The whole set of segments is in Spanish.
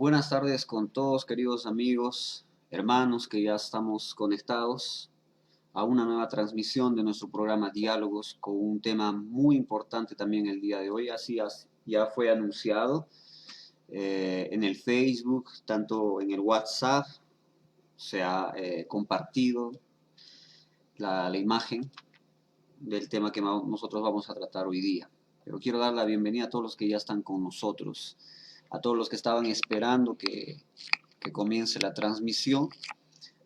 Buenas tardes con todos, queridos amigos, hermanos que ya estamos conectados a una nueva transmisión de nuestro programa Diálogos con un tema muy importante también el día de hoy. Ya fue anunciado en el Facebook, tanto en el WhatsApp, se ha compartido la imagen del tema que nosotros vamos a tratar hoy día. Pero quiero dar la bienvenida a todos los que ya están con nosotros, a todos los que estaban esperando que comience la transmisión,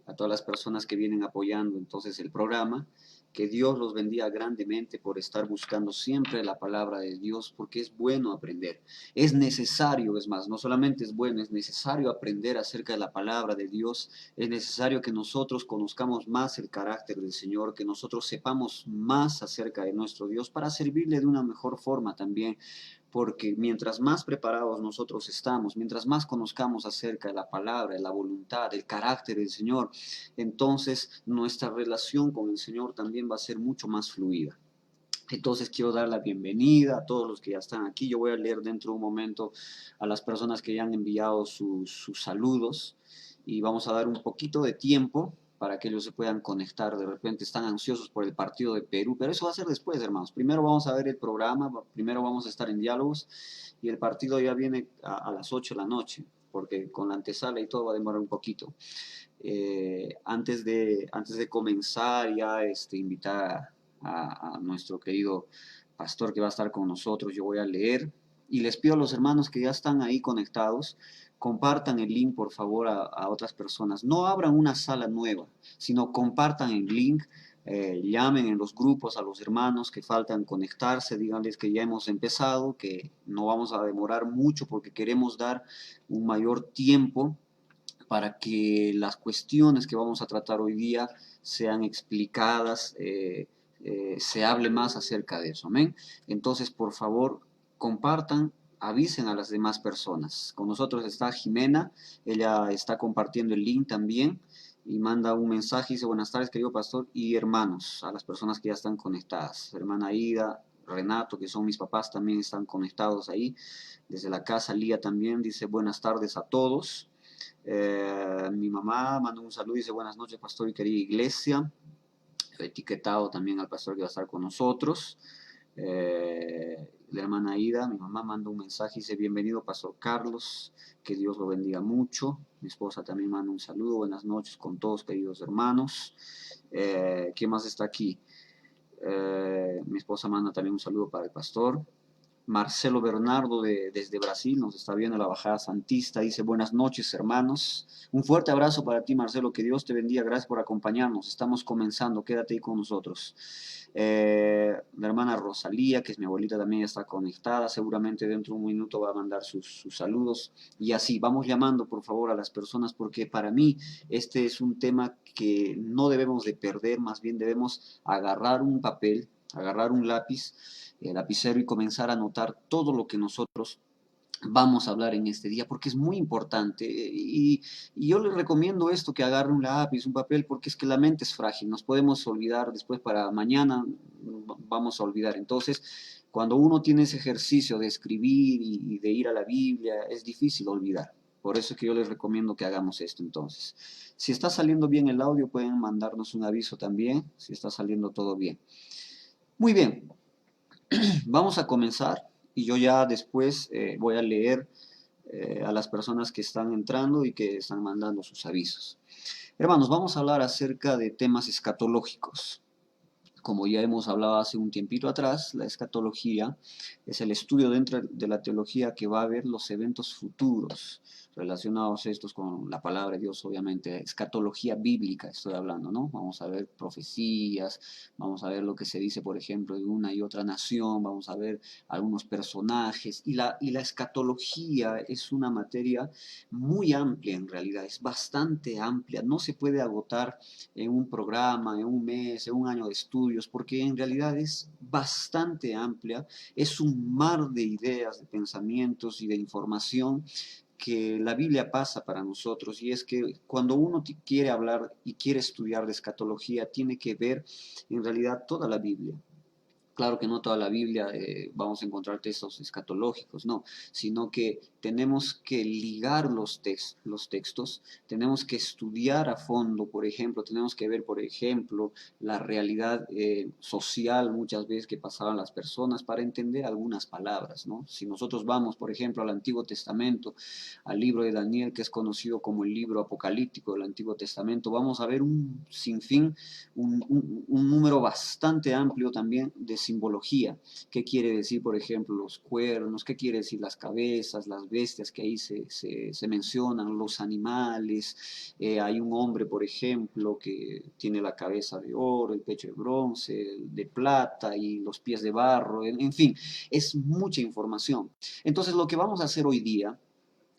a todas las personas que vienen apoyando entonces el programa. Que Dios los bendiga grandemente por estar buscando siempre la palabra de Dios, porque es bueno aprender. Es necesario, es más, no solamente es bueno, es necesario aprender acerca de la palabra de Dios. Es necesario que nosotros conozcamos más el carácter del Señor, que nosotros sepamos más acerca de nuestro Dios para servirle de una mejor forma también, porque mientras más preparados nosotros estamos, mientras más conozcamos acerca de la palabra, de la voluntad, del carácter del Señor, entonces nuestra relación con el Señor también va a ser mucho más fluida. Entonces quiero dar la bienvenida a todos los que ya están aquí. Yo voy a leer dentro de un momento a las personas que ya han enviado sus saludos y vamos a dar un poquito de tiempo para que ellos se puedan conectar. De repente están ansiosos por el partido de Perú, pero eso va a ser después, hermanos. Primero vamos a ver el programa, primero vamos a estar en diálogos y el partido ya viene a las 8 de la noche, porque con la antesala y todo va a demorar un poquito. Antes de comenzar, ya invitar a nuestro querido pastor que va a estar con nosotros, yo voy a leer y les pido a los hermanos que ya están ahí conectados, compartan el link por favor a otras personas. No abran una sala nueva, sino compartan el link. Llamen en los grupos a los hermanos que faltan conectarse, díganles que ya hemos empezado, que no vamos a demorar mucho porque queremos dar un mayor tiempo para que las cuestiones que vamos a tratar hoy día sean explicadas, se hable más acerca de eso. Amén. Entonces, por favor, compartan, avisen a las demás personas. Con nosotros está Jimena, ella está compartiendo el link también y manda un mensaje, dice buenas tardes querido pastor y hermanos, a las personas que ya están conectadas. Hermana Ida, Renato, que son mis papás, también están conectados ahí. Desde la casa, Lía también dice buenas tardes a todos. Mi mamá manda un saludo y dice buenas noches pastor y querida iglesia. He etiquetado también al pastor que va a estar con nosotros. La hermana Ida, mi mamá, manda un mensaje y dice bienvenido pastor Carlos, que Dios lo bendiga mucho. Mi esposa también manda un saludo, buenas noches con todos queridos hermanos. ¿Quién más está aquí? Mi esposa manda también un saludo para el pastor. Marcelo Bernardo desde Brasil nos está viendo la Bajada Santista, dice buenas noches hermanos, un fuerte abrazo para ti Marcelo, que Dios te bendiga, gracias por acompañarnos, estamos comenzando, quédate ahí con nosotros. La hermana Rosalía, que es mi abuelita, también está conectada, seguramente dentro de un minuto va a mandar sus saludos, y así, vamos llamando por favor a las personas, porque para mí este es un tema que no debemos de perder, más bien debemos agarrar un papel, agarrar un lápiz, el lapicero y comenzar a anotar todo lo que nosotros vamos a hablar en este día, porque es muy importante. Y yo les recomiendo esto, que agarre un lápiz, un papel, porque es que la mente es frágil, nos podemos olvidar después para mañana, vamos a olvidar. Entonces, cuando uno tiene ese ejercicio de escribir y de ir a la Biblia, es difícil olvidar. Por eso es que yo les recomiendo que hagamos esto entonces. Si está saliendo bien el audio, pueden mandarnos un aviso también, si está saliendo todo bien. Muy bien, vamos a comenzar y yo ya después voy a leer a las personas que están entrando y que están mandando sus avisos. Hermanos, vamos a hablar acerca de temas escatológicos. Como ya hemos hablado hace un tiempito atrás, la escatología es el estudio dentro de la teología que va a ver los eventos futuros relacionados estos con la palabra de Dios, obviamente, escatología bíblica estoy hablando, ¿no? Vamos a ver profecías, vamos a ver lo que se dice, por ejemplo, de una y otra nación, vamos a ver algunos personajes, y la escatología es una materia muy amplia en realidad, es bastante amplia, no se puede agotar en un programa, en un mes, en un año de estudios, porque en realidad es bastante amplia, es un mar de ideas, de pensamientos y de información que la Biblia pasa para nosotros, y es que cuando uno quiere hablar y quiere estudiar de escatología, tiene que ver en realidad toda la Biblia. Claro que no toda la Biblia vamos a encontrar textos escatológicos, no, sino que tenemos que ligar los textos, tenemos que estudiar a fondo, por ejemplo, tenemos que ver, por ejemplo, la realidad social muchas veces que pasaban las personas para entender algunas palabras, ¿no? Si nosotros vamos, por ejemplo, al Antiguo Testamento, al libro de Daniel, que es conocido como el libro apocalíptico del Antiguo Testamento, vamos a ver un sinfín, un número bastante amplio también de simbología. ¿Qué quiere decir, por ejemplo, los cuernos? ¿Qué quiere decir las cabezas, las bestias que ahí se mencionan, los animales? Hay un hombre, por ejemplo, que tiene la cabeza de oro, el pecho de bronce, de plata y los pies de barro. En fin, es mucha información. Entonces, lo que vamos a hacer hoy día,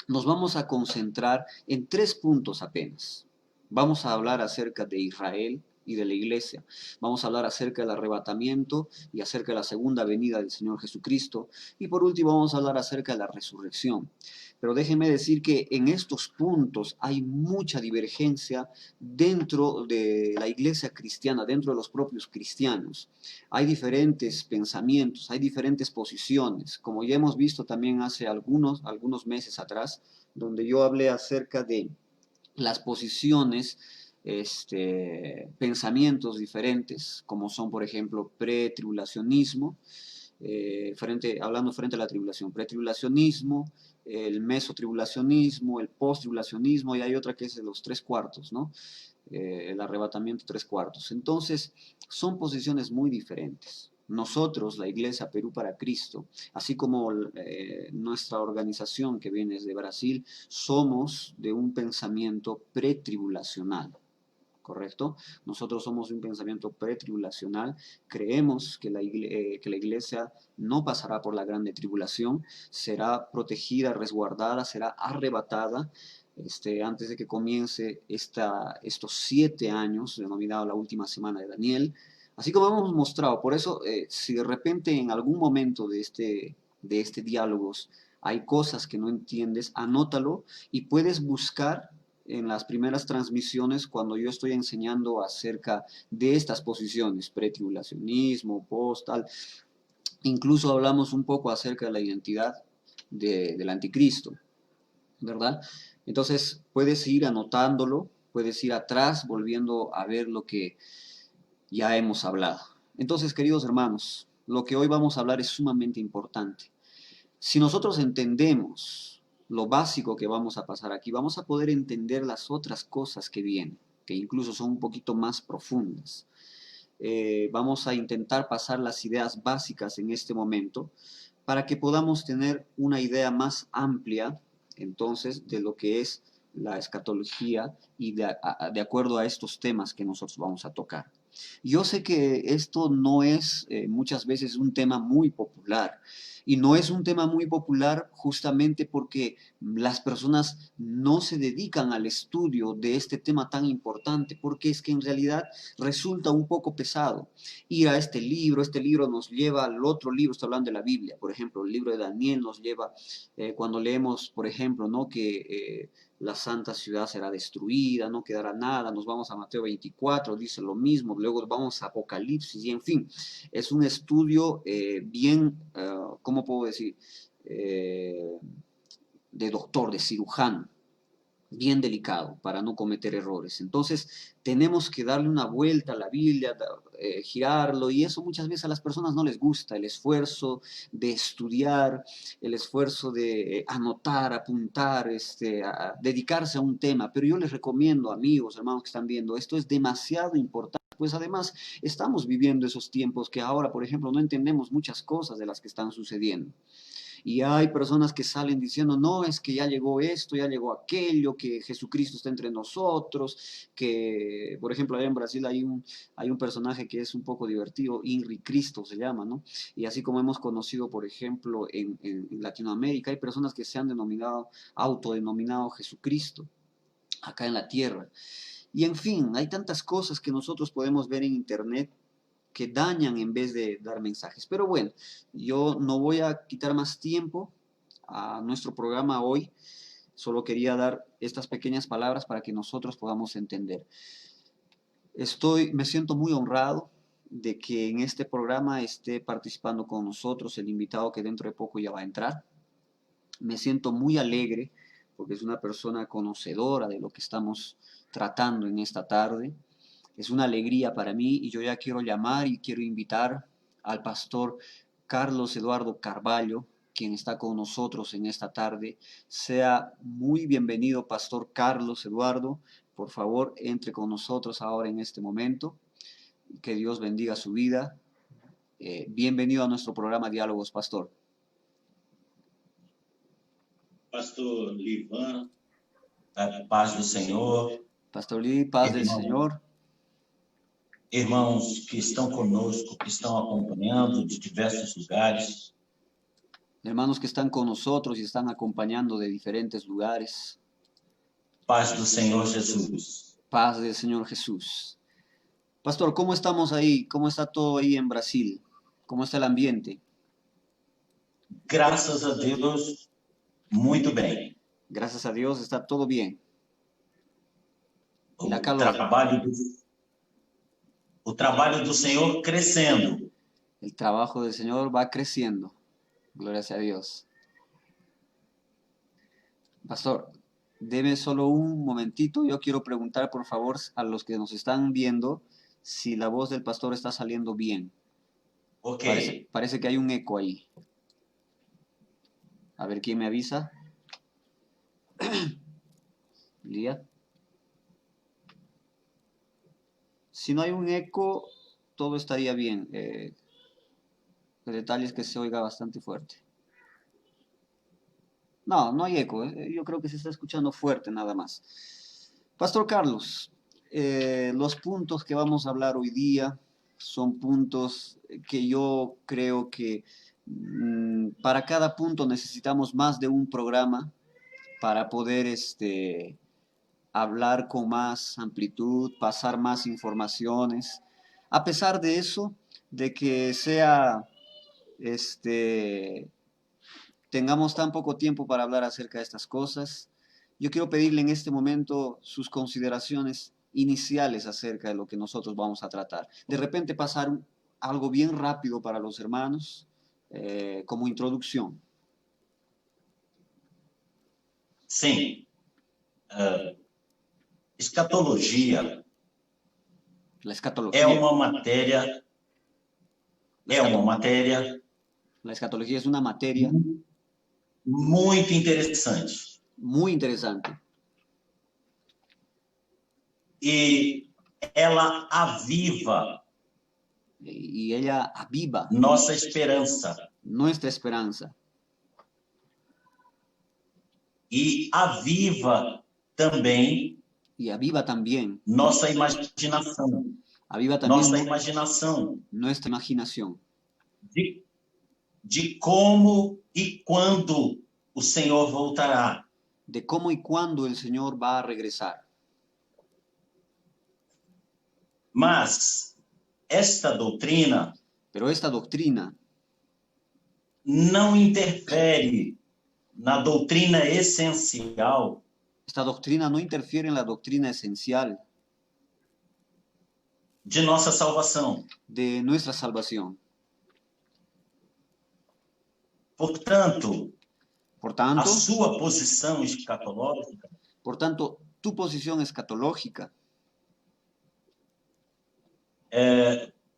nos vamos a concentrar en 3 puntos apenas. Vamos a hablar acerca de Israel y de la iglesia. Vamos a hablar acerca del arrebatamiento y acerca de la segunda venida del Señor Jesucristo. Y por último vamos a hablar acerca de la resurrección. Pero déjenme decir que en estos puntos hay mucha divergencia dentro de la iglesia cristiana, dentro de los propios cristianos. Hay diferentes pensamientos, hay diferentes posiciones, como ya hemos visto también hace algunos meses atrás, donde yo hablé acerca de las posiciones, pensamientos diferentes, como son, por ejemplo, pretribulacionismo, hablando frente a la tribulación, pretribulacionismo, el mesotribulacionismo, el posttribulacionismo, y hay otra que es de los 3 cuartos, ¿no? El arrebatamiento 3 cuartos. Entonces, son posiciones muy diferentes. Nosotros, la Iglesia Perú para Cristo, así como nuestra organización que viene desde Brasil, somos de un pensamiento pretribulacional. ¿Correcto? Nosotros somos de un pensamiento pretribulacional, creemos que la iglesia no pasará por la grande tribulación, será protegida, resguardada, será arrebatada antes de que comience estos 7 años, denominado la última semana de Daniel. Así como hemos mostrado, por eso, si de repente en algún momento de este diálogos hay cosas que no entiendes, anótalo y puedes buscar en las primeras transmisiones cuando yo estoy enseñando acerca de estas posiciones, pretribulacionismo, postal, incluso hablamos un poco acerca de la identidad del anticristo, ¿verdad? Entonces puedes ir anotándolo, puedes ir atrás volviendo a ver lo que ya hemos hablado. Entonces, queridos hermanos, lo que hoy vamos a hablar es sumamente importante. Si nosotros entendemos lo básico que vamos a pasar aquí, vamos a poder entender las otras cosas que vienen, que incluso son un poquito más profundas. Vamos a intentar pasar las ideas básicas en este momento para que podamos tener una idea más amplia, entonces, de lo que es la escatología y de acuerdo a estos temas que nosotros vamos a tocar. Yo sé que esto no es muchas veces un tema muy popular y no es un tema muy popular justamente porque las personas no se dedican al estudio de este tema tan importante, porque es que en realidad resulta un poco pesado ir a este libro nos lleva al otro libro, está hablando de la Biblia, por ejemplo, el libro de Daniel nos lleva, cuando leemos, por ejemplo, ¿no? que la santa ciudad será destruida, no quedará nada, nos vamos a Mateo 24, dice lo mismo, luego vamos a Apocalipsis, y en fin, es un estudio bien, ¿cómo puedo decir? De doctor, de cirujano, bien delicado para no cometer errores. Entonces, tenemos que darle una vuelta a la Biblia, girarlo, y eso muchas veces a las personas no les gusta, el esfuerzo de estudiar, el esfuerzo de anotar, apuntar, dedicarse a un tema. Pero yo les recomiendo, amigos, hermanos que están viendo, esto es demasiado importante. Pues además estamos viviendo esos tiempos que ahora, por ejemplo, no entendemos muchas cosas de las que están sucediendo. Y hay personas que salen diciendo, no, es que ya llegó esto, ya llegó aquello, que Jesucristo está entre nosotros, que, por ejemplo, allá en Brasil hay un personaje que es un poco divertido, Inri Cristo se llama, ¿no? Y así como hemos conocido, por ejemplo, en Latinoamérica, hay personas que se han autodenominado Jesucristo acá en la tierra. Y en fin, hay tantas cosas que nosotros podemos ver en internet que dañan en vez de dar mensajes. Pero bueno, yo no voy a quitar más tiempo a nuestro programa hoy. Solo quería dar estas pequeñas palabras para que nosotros podamos entender. Me siento muy honrado de que en este programa esté participando con nosotros el invitado que dentro de poco ya va a entrar. Me siento muy alegre porque es una persona conocedora de lo que estamos tratando en esta tarde. Es una alegría para mí y yo ya quiero llamar y quiero invitar al pastor Carlos Eduardo Carvalho, quien está con nosotros en esta tarde. Sea muy bienvenido, pastor Carlos Eduardo. Por favor, entre con nosotros ahora en este momento. Que Dios bendiga su vida. Bienvenido a nuestro programa Diálogos, pastor. Pastor Livan, a paz do Senhor. Pastor Lee, paz del Señor. Irmãos que estão conosco, que estão acompanhando de diversos lugares. Hermanos que están con nosotros y están acompañando de diferentes lugares. Paz do Senhor Jesus. Paz del Señor Jesús. Pastor, ¿cómo estamos ahí? ¿Cómo está todo ahí en Brasil? ¿Cómo está el ambiente? Graças a Deus, muito bem. Gracias a Dios está todo bien. O La calor. trabalho do Senhor crescendo. El trabajo del Señor va creciendo. Gloria a Dios. Pastor, deme solo un momentito. Yo quiero preguntar, por favor, a los que nos están viendo si la voz del pastor está saliendo bien. Ok. Parece que hay un eco ahí. A ver, ¿quién me avisa? Lía. Si no hay un eco, todo estaría bien. El detalle es que se oiga bastante fuerte. No, no hay eco. Yo creo que se está escuchando fuerte nada más. Pastor Carlos, los puntos que vamos a hablar hoy día son puntos que yo creo que para cada punto necesitamos más de un programa para poder hablar con más amplitud, pasar más informaciones. A pesar de eso, de que tengamos tan poco tiempo para hablar acerca de estas cosas, yo quiero pedirle en este momento sus consideraciones iniciales acerca de lo que nosotros vamos a tratar. De repente pasar algo bien rápido para los hermanos, como introducción. Sim. Escatologia La escatología. é uma matéria. La escatología es una materia muito interessante. muy interesante. E ela aviva Y ella aviva nossa esperança. nuestra esperanza. E aviva também Y aviva también. nossa imaginação. Aviva también Nossa imaginação nuestra imaginación. De como e quando o Senhor voltará. De cómo y cuándo el Señor va a regresar. Mas esta doutrina Pero esta doctrina não interfere na doutrina essencial Esta doctrina no interfiere en la doctrina esencial de nossa salvação. de nuestra salvación. Portanto, Por a tanto, sua posição escatológica tu posición escatológica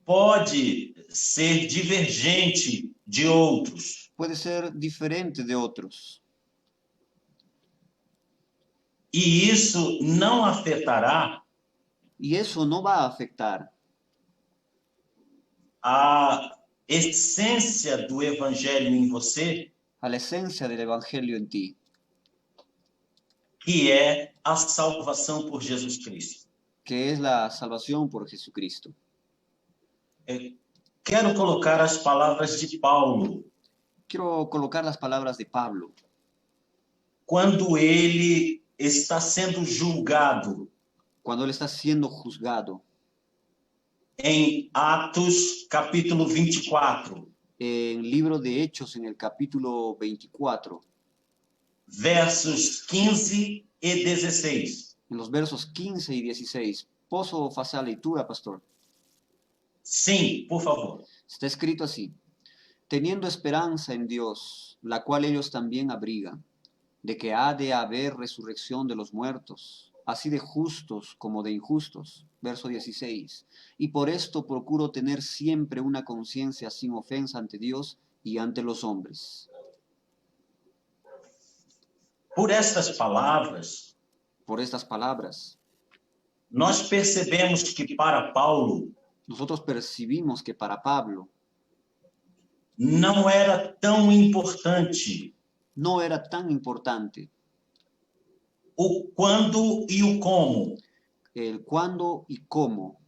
pode ser divergente de outros. puede ser diferente de otros. E isso não afetará Y eso no va a afectar a essência do evangelho em você, a la esencia del Evangelio en ti, que é a salvação por Jesus Cristo. que es la salvación por Jesucristo. Quero colocar as palavras de Paulo, Quiero colocar las palabras de Pablo quando ele está sendo julgado cuando él está siendo juzgado em Atos, capítulo 24, en el libro de Hechos, en el capítulo 24, versos 15 e 16. en los versos 15 y 16. ¿Posso hacer la lectura, pastor? Sim, por favor. Está escrito así: teniendo esperanza en Dios, la cual ellos también abrigan, de que ha de haber resurrección de los muertos, así de justos como de injustos. Verso 16. Y por esto procuro tener siempre una conciencia sin ofensa ante Dios y ante los hombres. Por estas palavras, Por estas palabras, nós percebemos que para Paulo nosotros percibimos que para Pablo não era tão importante no era tan importante o quando e o como, el cuándo y cómo,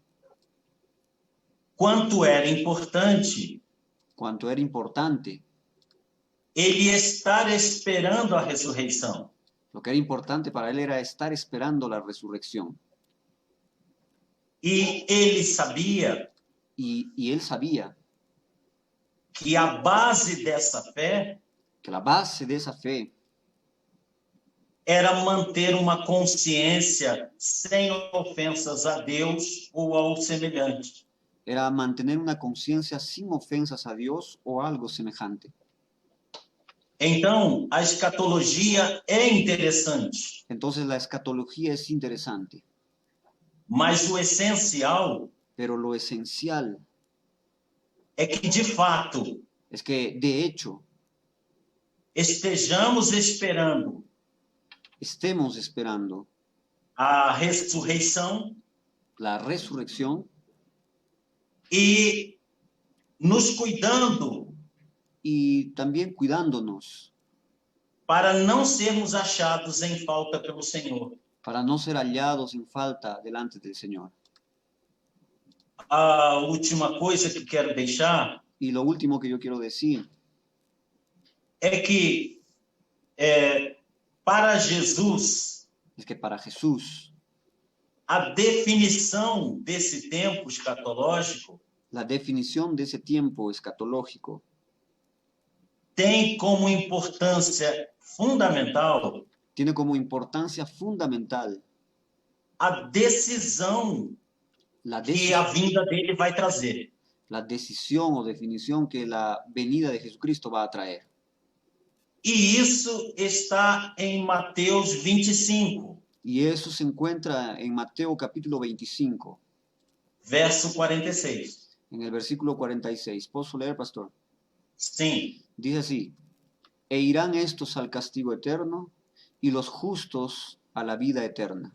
quanto era importante cuanto era importante, ele estar esperando a ressurreição. lo que era importante para él era estar esperando la resurrección. E ele sabia Y él sabía que a base dessa fé que la base de esa fe era manter uma consciência sem ofensas a Deus ou ao semelhante. era mantener una conciencia sin ofensas a Dios o algo semejante. Então, a escatologia é interessante, Entonces la escatología es interesante, mas o essencial pero lo esencial é que, de fato, es que de hecho estejamos esperando estemos esperando a ressurreição la resurrección e nos cuidando y también cuidándonos para não sermos achados em falta pelo Senhor. para no ser hallados en falta delante del Señor. A última coisa que quero deixar Y lo último que yo quiero decir é que para Jesus, es que para Jesús a definição desse tempo escatológico la definición de ese tiempo escatológico tem como importância fundamental tiene como importancia fundamental a decisão la, que a vinda dele vai trazer. la decisión o definición que la venida de Jesucristo va a traer. E isso está em Mateus 25, Y eso se encuentra en Mateo capítulo 25, verso 46. en el versículo 46. ¿Puedo leer, pastor? Sim. Dice así: e irán estos al castigo eterno y los justos a la vida eterna.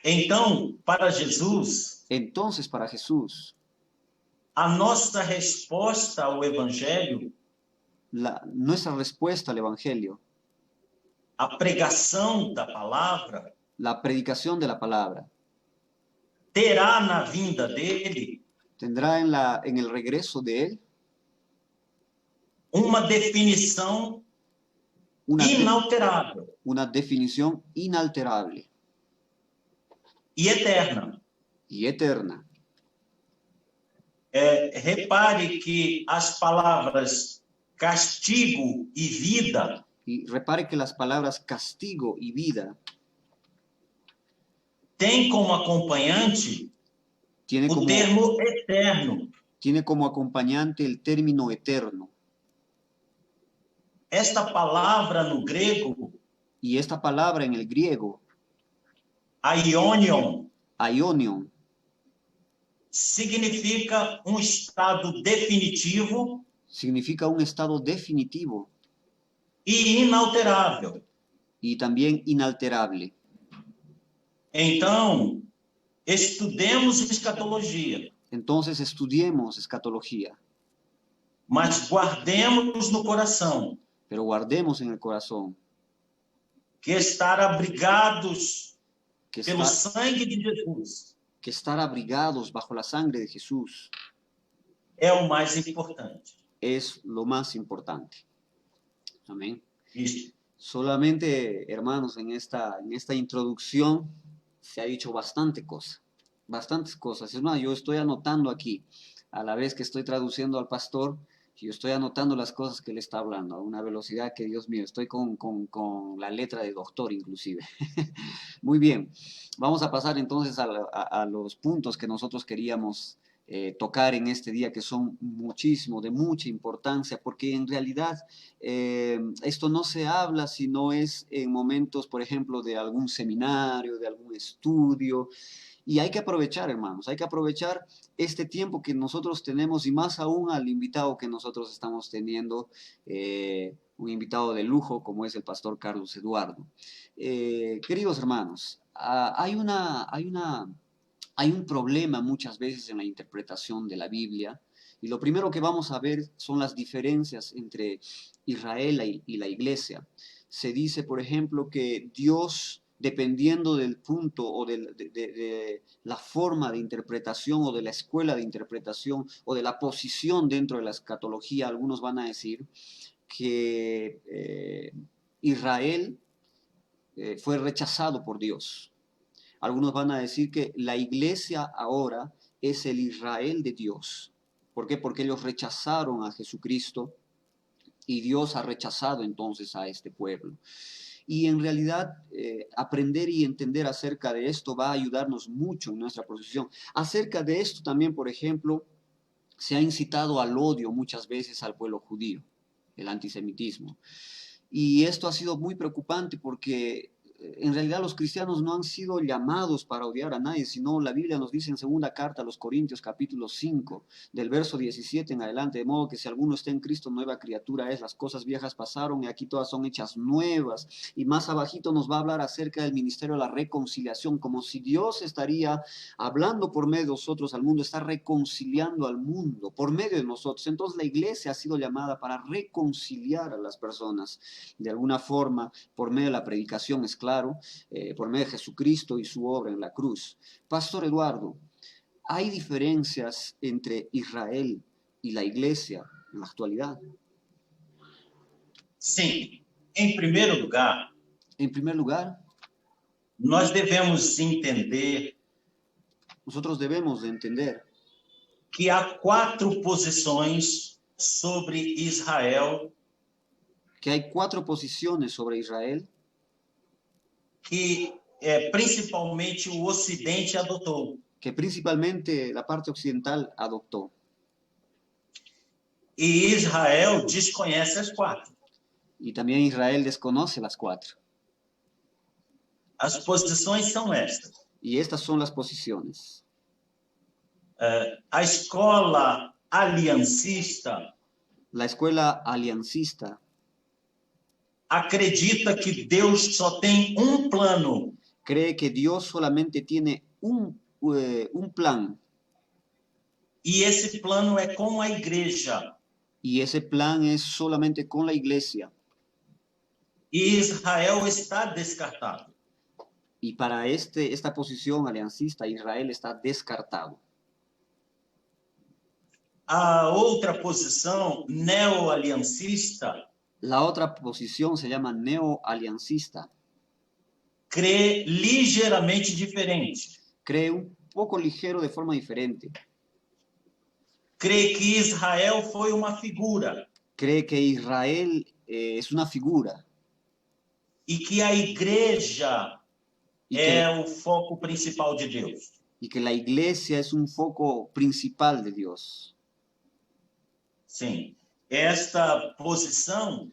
Então, para Jesus, Entonces, para Jesús, a nossa resposta ao Evangelho, nuestra respuesta al Evangelio, a pregação da palavra, la predicación de la palabra, terá na vinda dele tendrá en el regreso de Él uma definição inalterável una definición inalterable e eterna. y eterna. Repare que as palavras castigo e vida Y repare que las palabras castigo y vida têm como acompanhante tiene o como, termo eterno. tiene como acompañante el término eterno. Esta palavra no grego, Y esta palabra en el griego, aionion, aionion, significa um estado definitivo significa un estado definitivo e inalterável. y también inalterable. Então, estudemos escatologia, Entonces estudiemos escatología, mas guardemos no coração pero guardemos en el corazón que estar abrigados que pelo estar, sangue de Jesus que estar abrigados bajo la sangre de Jesús é o mais importante. es lo más importante. Amén. Isso. Solamente, hermanos, en esta introducción se ha dicho bastantes cosas. Es más, yo estoy anotando aquí, a la vez que estoy traduciendo al pastor, Yo estoy anotando las cosas que él está hablando a una velocidad que, Dios mío, estoy con la letra de doctor inclusive. Muy bien, vamos a pasar entonces a los puntos que nosotros queríamos tocar en este día, que son muchísimo, de mucha importancia, porque en realidad esto no se habla si no es en momentos, por ejemplo, de algún seminario, de algún estudio. Y hay que aprovechar, hermanos, hay que aprovechar este tiempo que nosotros tenemos y más aún al invitado que nosotros estamos teniendo, un invitado de lujo como es el pastor Carlos Eduardo. Queridos hermanos, hay un problema muchas veces en la interpretación de la Biblia. Y lo primero que vamos a ver son las diferencias entre Israel y la iglesia. Se dice, por ejemplo, que Dios, dependiendo del punto o de la forma de interpretación o de la escuela de interpretación o de la posición dentro de la escatología, algunos van a decir que Israel fue rechazado por Dios. Algunos van a decir que la iglesia ahora es el Israel de Dios. ¿Por qué? Porque ellos rechazaron a Jesucristo y Dios ha rechazado entonces a este pueblo. Y en realidad aprender y entender acerca de esto va a ayudarnos mucho en nuestra posición. Acerca de esto también, por ejemplo, se ha incitado al odio muchas veces al pueblo judío, el antisemitismo. Y esto ha sido muy preocupante porque en realidad los cristianos no han sido llamados para odiar a nadie, sino la Biblia nos dice en segunda carta a los Corintios capítulo 5, del verso 17 en adelante, de modo que si alguno está en Cristo, nueva criatura es, las cosas viejas pasaron y aquí todas son hechas nuevas. Y más abajito nos va a hablar acerca del ministerio de la reconciliación, como si Dios estaría hablando por medio de nosotros al mundo, está reconciliando al mundo por medio de nosotros. Entonces la iglesia ha sido llamada para reconciliar a las personas de alguna forma por medio de la predicación, es claro, por medio de Jesucristo y su obra en la cruz. Pastor Eduardo, ¿hay diferencias entre Israel y la iglesia en la actualidad? Sim. Em primeiro lugar, En primer lugar, nós devemos entender nosotros debemos de entender que há 4 posições sobre Israel que hay 4 posiciones sobre Israel que principalmente o Ocidente adotou. que principalmente la parte occidental adoptó. E Israel desconhece as 4. Y también Israel desconoce las 4. As posições são estas. Y estas son las posiciones. A escola aliancista La escuela aliancista acredita que Deus só tem um plano. cree que Dios solamente tiene un plan. E esse plano é com a igreja. Y ese plan es solamente con la iglesia. E Israel está descartado. Y para esta posición aliancista, Israel está descartado. A outra posição neoaliancista La otra posición se llama neoaliancista. crê ligeiramente diferente. Cree un poco ligero de forma diferente. Crê que Israel foi uma figura Cree que Israel es una figura e que a igreja é o foco principal de Deus. y que la iglesia es un foco principal de Dios. Sim. Esta posição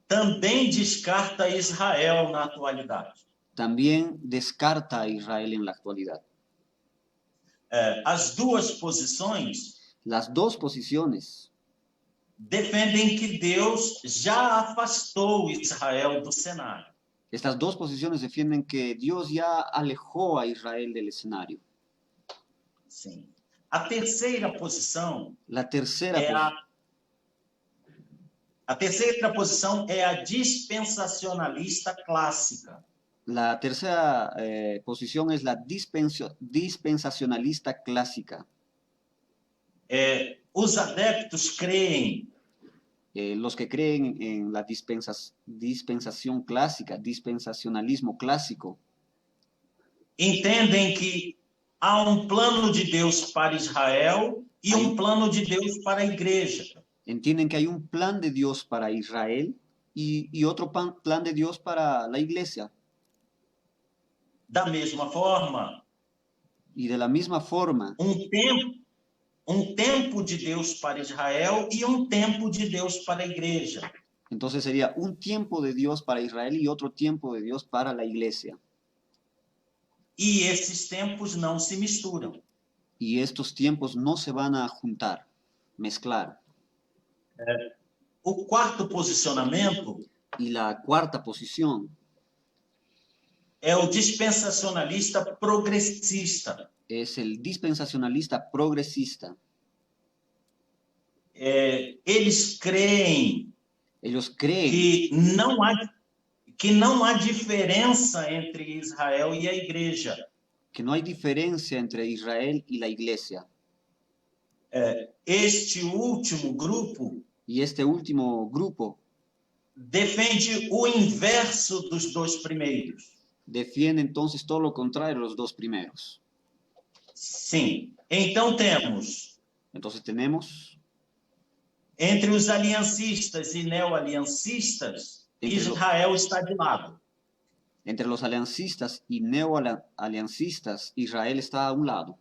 também descarta Israel na atualidade. También descarta a Israel en la actualidad. As duas posições Las dos posiciones defendem que Deus já afastou Israel do cenário. Estas dos posiciones defienden que Dios ya alejó a Israel del escenario. Sim. A terceira posição La tercera a terceira posição é a dispensacionalista clássica. La tercera posición es la dispensacionalista clásica. Os adeptos creem los que creen en la dispensación clásica, dispensacionalismo clásico, entendem que há um plano de Deus para Israel e um plano de Deus para a igreja. Entienden que hay un plan de Dios para Israel y otro plan de Dios para la iglesia. Da mesma forma, Y de la misma forma, um tempo de Deus para Israel e um tempo de Deus para a igreja. entonces sería un tiempo de Dios para Israel y otro tiempo de Dios para la iglesia. E esses tempos não se misturam. Y estos tiempos no se van a juntar, mezclar. O quarto posicionamento Y la cuarta posición é o dispensacionalista progressista. es el dispensacionalista progresista. Eles creem Ellos creen que não há diferença entre Israel e a igreja. que no hay diferencia entre Israel y la iglesia. Este último grupo Y este último grupo defende o inverso dos dois primeiros. defiende entonces todo lo contrario a los dos primeros. Sim. Então temos Entonces tenemos entre os aliancistas e neoaliancistas, Israel está de lado. entre los aliancistas y neoaliancistas, Israel está a un lado.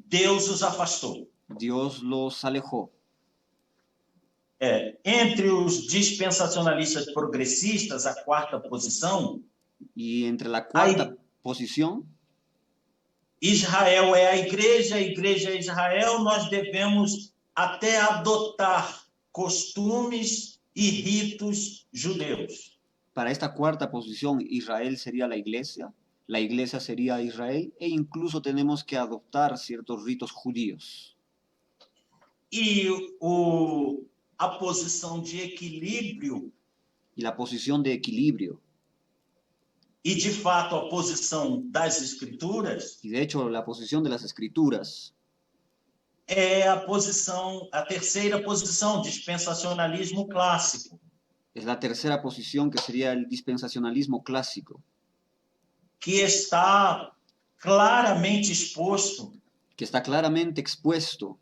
Deus os afastou. Dios los alejó. Entre os dispensacionalistas progressistas, a quarta posição, Y entre la cuarta posición, Israel é a igreja é Israel, nós devemos até adotar costumes e ritos judeus. para esta cuarta posición, Israel sería la iglesia sería Israel, e incluso tenemos que adoptar ciertos ritos judíos. E a posição de equilíbrio, Y la posición de equilibrio, e de fato a posição das escrituras, y de hecho la posición de las escrituras, é a terceira posição, dispensacionalismo clássico. es la tercera posición, que sería el dispensacionalismo clásico, Que está claramente exposto que está claramente expuesto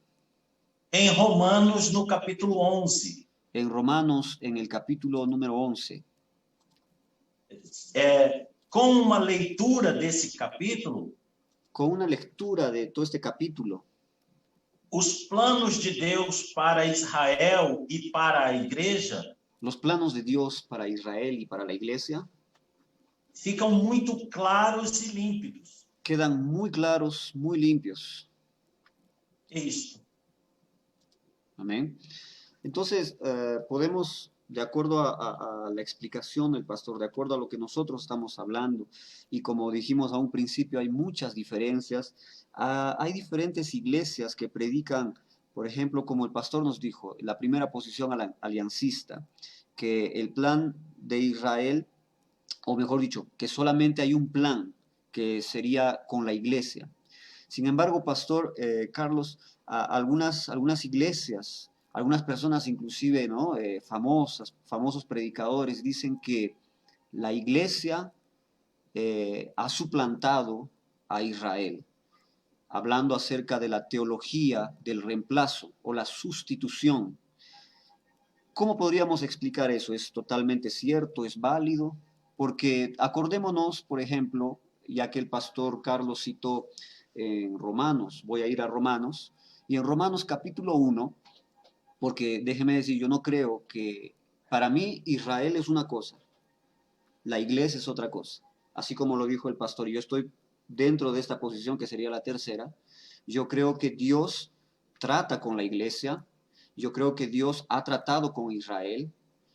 em Romanos, no capítulo 11. en Romanos, en el capítulo número 11. Com uma leitura desse capítulo, Con una lectura de todo este capítulo, os planos de Deus para Israel e para a igreja los planos de Dios para Israel y para la iglesia ficam muito claros e límpidos. quedan muy claros, muy limpios. É isto. Amén. Entonces, podemos, de acuerdo a la explicación del pastor, de acuerdo a lo que nosotros estamos hablando, y como dijimos a un principio, hay muchas diferencias. Hay diferentes iglesias que predican, por ejemplo, como el pastor nos dijo, la primera posición aliancista, que el plan de Israel, o mejor dicho, que solamente hay un plan, que sería con la iglesia. Sin embargo, pastor Carlos, algunas iglesias, algunas personas inclusive, ¿no? Famosos predicadores dicen que la iglesia ha suplantado a Israel, hablando acerca de la teología del reemplazo o la sustitución. ¿Cómo podríamos explicar eso? ¿Es totalmente cierto? ¿Es válido? Porque acordémonos, por ejemplo, ya que el pastor Carlos citó en Romanos, voy a ir a Romanos, y en Romanos capítulo 1, porque déjeme decir, yo no creo que, para mí Israel es una cosa, la iglesia es otra cosa, así como lo dijo el pastor, yo estoy dentro de esta posición que sería la tercera. Yo creo que Dios trata con la iglesia, yo creo que Dios ha tratado con Israel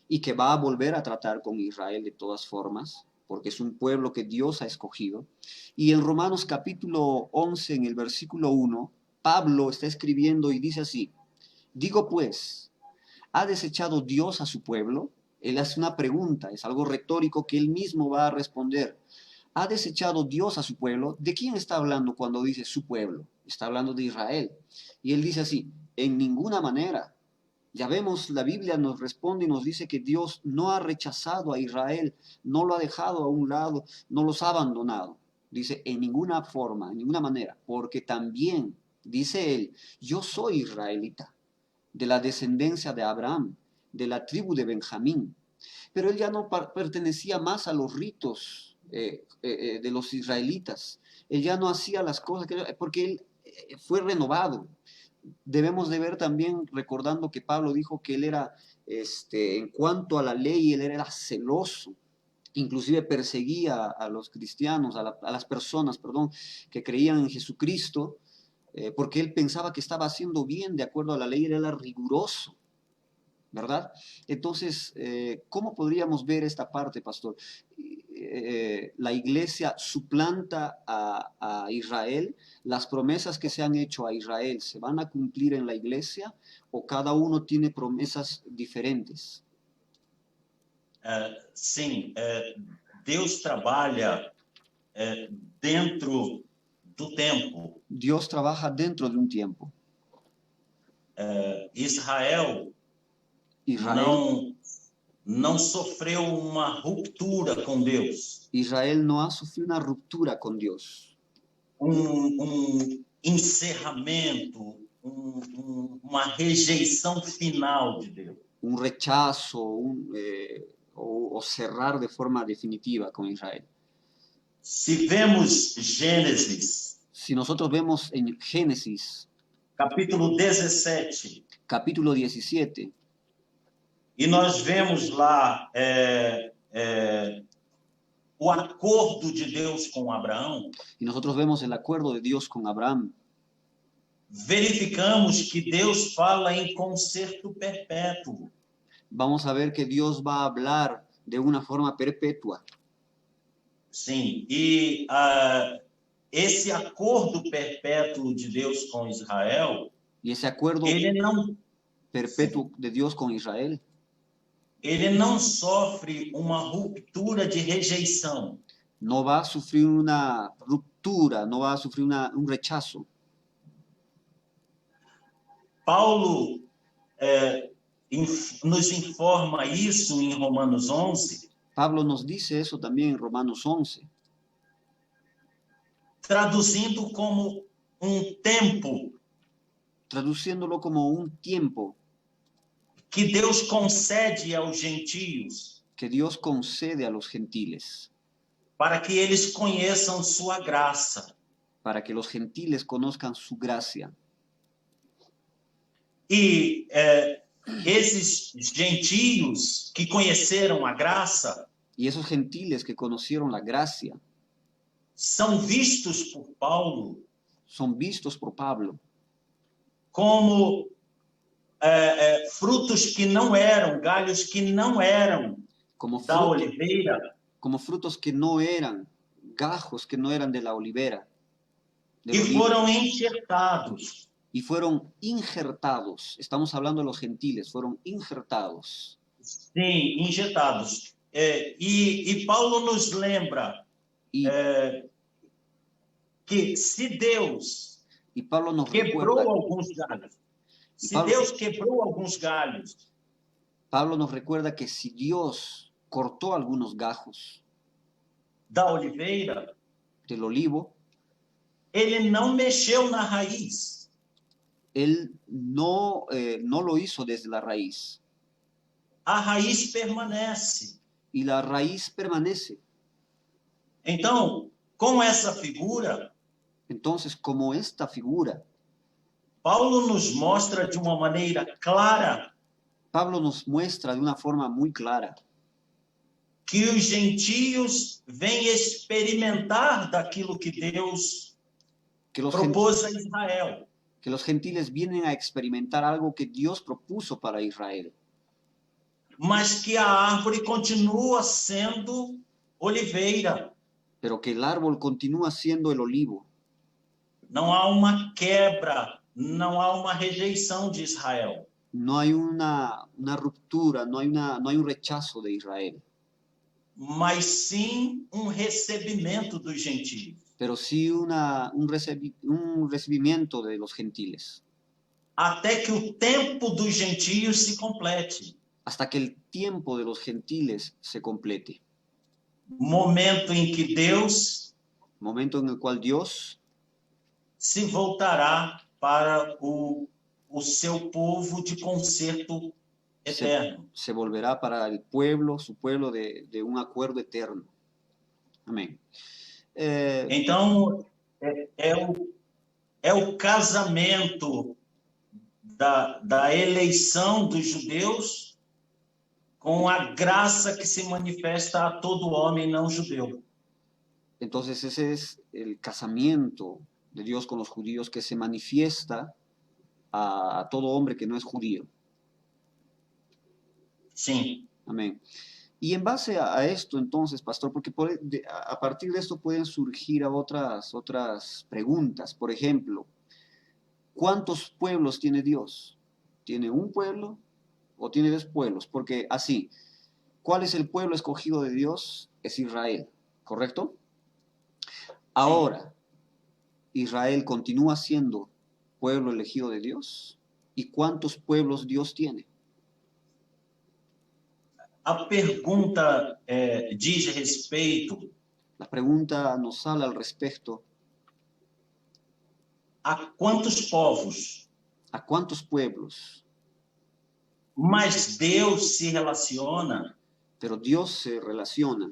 y que va a volver a tratar con Israel de todas formas, porque es un pueblo que Dios ha escogido. Y en Romanos capítulo 11, en el versículo 1, Pablo está escribiendo y dice así: digo pues, ¿ha desechado Dios a su pueblo? Él hace una pregunta, es algo retórico que él mismo va a responder. ¿Ha desechado Dios a su pueblo? ¿De quién está hablando cuando dice su pueblo? Está hablando de Israel. Y él dice así: en ninguna manera. Ya vemos, la Biblia nos responde y nos dice que Dios no ha rechazado a Israel, no lo ha dejado a un lado, no los ha abandonado. Dice, en ninguna forma, en ninguna manera, porque también, dice él, yo soy israelita, de la descendencia de Abraham, de la tribu de Benjamín. Pero él ya no pertenecía más a los ritos de los israelitas. Él ya no hacía las cosas porque él fue renovado. Debemos de ver también, recordando que Pablo dijo que él era, en cuanto a la ley, él era celoso. Inclusive perseguía a los cristianos, a las personas, perdón, que creían en Jesucristo, porque él pensaba que estaba haciendo bien de acuerdo a la ley, él era riguroso, ¿verdad? Entonces, ¿cómo podríamos ver esta parte, pastor? La iglesia suplanta a Israel, las promesas que se han hecho a Israel, ¿se van a cumplir en la iglesia o cada uno tiene promesas diferentes? Sim, Deus trabalha dentro do tempo. Dios trabaja dentro de un tiempo. Israel Israel, não sofreu uma ruptura com Deus, Israel no ha sufrido una ruptura con Dios, encerramento, uma rejeição final de Deus. un rechazo o cerrar de forma definitiva con Israel. Se vemos Gênesis, Si nosotros vemos en Génesis, capítulo 17, capítulo 17, e nós vemos lá o acordo de Deus com Abraão, y nosotros vemos el acuerdo de Dios con Abraham, verificamos que Deus fala em concerto perpétuo. vamos a ver que Dios va a hablar de una forma perpetua. Sim, e esse acordo perpétuo de Deus com Israel, Y ese acuerdo perpetuo de Dios con Israel, ele não sofre uma ruptura de rejeição. no va a sufrir una ruptura, no va a sufrir un rechazo. Paulo nos informa isso em Romanos 11, Pablo nos dice eso también en Romanos 11, traduzindo como tempo traduciéndolo como un tiempo que Deus concede aos gentios que Dios concede a los gentiles, para que eles conheçam sua graça. para que los gentiles conozcan su gracia. E esses gentios que conheceram a graça Y esos gentiles que conocieron la gracia são vistos por Paulo son vistos por Pablo como frutos que não eram, galhos que não eram como, da oliveira, como frutos que no eran, gajos que no eran de la olivera, e foram enxertados. Y fueron injertados. Estamos hablando de los gentiles, fueron injertados. Sim, injetados. E Paulo nos lembra que se Deus Pablo nos quebrou recuerda, alguns galhos, Deus quebrou alguns galhos, Pablo nos recuerda que si Dios cortó algunos gajos da oliveira, del olivo, ele não mexeu na raiz. Él no lo hizo desde la raíz. A raiz permanece. Y la raíz permanece. Então, com essa figura, entonces, como esta figura, Paulo nos mostra de uma maneira clara, Pablo nos muestra de una forma muy clara que os gentios vêm experimentar daquilo que Deus propôs a Israel. Que los gentiles vienen a experimentar algo que Dios propuso para Israel. Mas que a árvore continua sendo oliveira. Pero que el árbol continúa siendo el olivo. Não há uma quebra, não há uma rejeição de Israel. No hay una ruptura, no hay un rechazo de Israel. Mas sim recebimento dos gentios. Pero sí un recibimiento de los gentiles. Até que o tempo dos gentios se complete. Hasta que el tiempo de los gentiles se complete. Momento em que Deus momento en el cual Dios se voltará para o seu povo de conserto eterno. se volverá para el pueblo, su pueblo, de un acuerdo eterno. Amén. Então, é o casamento da eleição dos judeus com a graça que se manifesta a todo homem não judeu. Entonces ese es el casamiento de Dios con los judíos que se manifiesta a todo hombre que no es judío. Sim. Amén. Y en base a esto, entonces, pastor, porque a partir de esto pueden surgir otras preguntas. Por ejemplo, ¿cuántos pueblos tiene Dios? ¿Tiene un pueblo o tiene dos pueblos? Porque así, ¿cuál es el pueblo escogido de Dios? Es Israel, ¿correcto? Ahora, Israel continúa siendo pueblo elegido de Dios. ¿Y cuántos pueblos Dios tiene? A pergunta diz respeito La pregunta nos habla al respecto. a quantos povos? ¿A cuántos pueblos? Mas Deus se relaciona Pero Dios se relaciona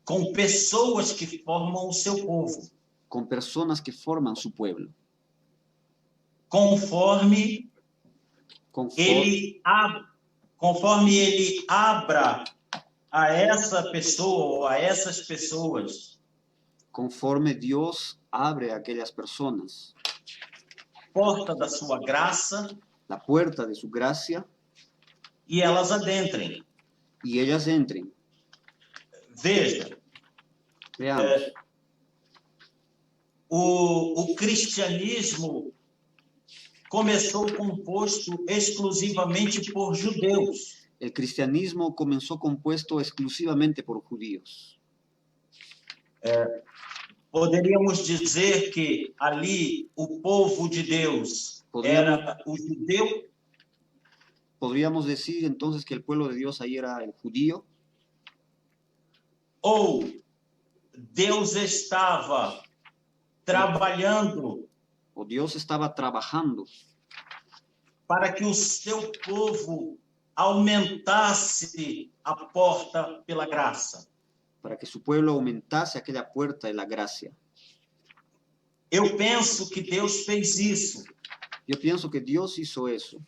com pessoas que formam o seu povo, con personas que forman su pueblo. conforme Conforme ele abra a essa pessoa ou a essas pessoas conforme Dios abre a aquellas personas porta da sua graça la puerta de su gracia e elas adentrem. y ellas entren. Veja, Veamos, o cristianismo começou composto exclusivamente por judeus. el cristianismo comenzó compuesto exclusivamente por judíos. Poderíamos dizer que ali o povo de Deus era o judeu, Podríamos decir entonces que el pueblo de Dios ahí era el judío, ou Deus estava trabalhando o Dios estaba trabajando para que o seu povo aumentasse a porta pela graça. para que su pueblo aumentase aquella puerta de la gracia. Eu penso que Deus fez isso. Yo pienso que Dios hizo eso.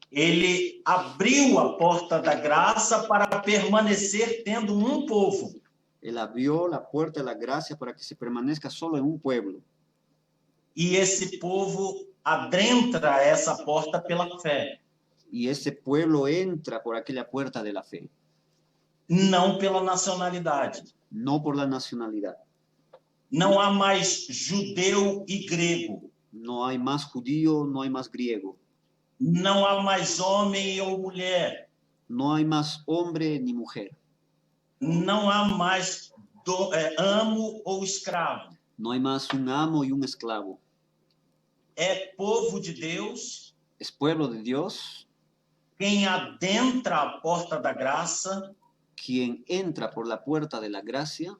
Ele abriu a porta da graça para permanecer tendo um povo. Él abrió la puerta de la gracia para que se permanezca solo en un pueblo. E esse povo adentra essa porta pela fé, Y ese pueblo entra por aquella puerta de la fe, não pela nacionalidade. no por la nacionalidad. Não há mais judeu e grego. No hay más judío, no hay más griego. Não há mais homem ou mulher. No hay más hombre ni mujer. Não há mais amo ou escravo. No hay más un amo y un esclavo. É povo de Deus Es pueblo de Dios quem adentra a porta da graça quien entra por la puerta de la gracia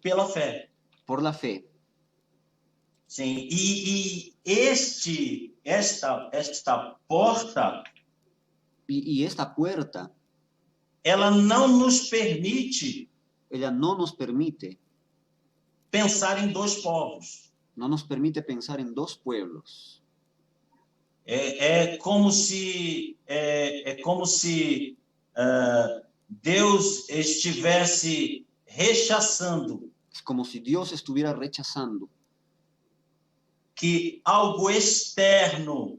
pela fé. por la fe. Sim, e esta porta, Y esta puerta, ela não nos permite ella no nos permite pensar en dos pueblos. É como se Deus estivesse rechaçando Es como si Dios estuviera rechazando que algo externo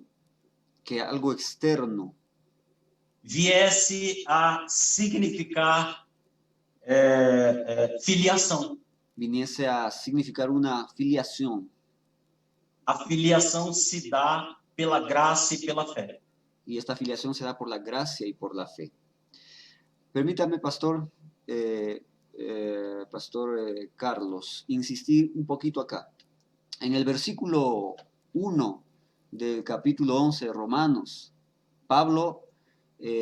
que algo externo viesse a significar filiação. viniese a significar una filiación. A filiação se dá pela graça e pela fé. Y esta filiación se da por la gracia y por la fe. Permítame, Pastor Carlos, insistir un poquito acá. En el versículo 1 del capítulo 11 de Romanos, Pablo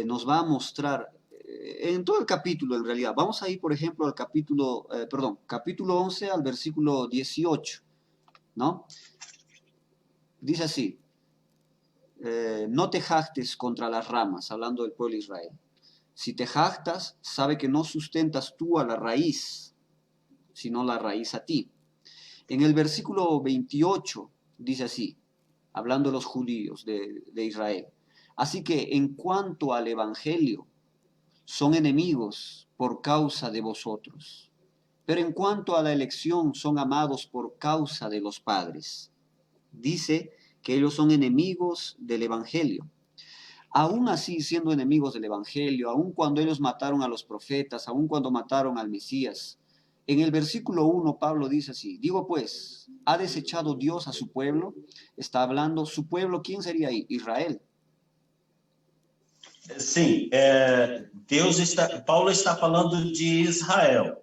nos va a mostrar en todo el capítulo en realidad. Vamos a ir, por ejemplo, al capítulo 11 al versículo 18, ¿no? Dice así, no te jactes contra las ramas, hablando del pueblo de Israel. Si te jactas, sabe que no sustentas tú a la raíz, sino la raíz a ti. En el versículo 28 dice así, hablando de los judíos de Israel. Así que en cuanto al evangelio, son enemigos por causa de vosotros. Pero en cuanto a la elección, son amados por causa de los padres. Dice que ellos son enemigos del evangelio. Aún así, siendo enemigos del evangelio, aun cuando ellos mataron a los profetas, aun cuando mataron al Mesías, en el versículo 1 Pablo dice así, digo pues, ¿ha desechado Dios a su pueblo? Está hablando, su pueblo, ¿quién sería ahí? Israel. Sim, Paulo está falando de Israel.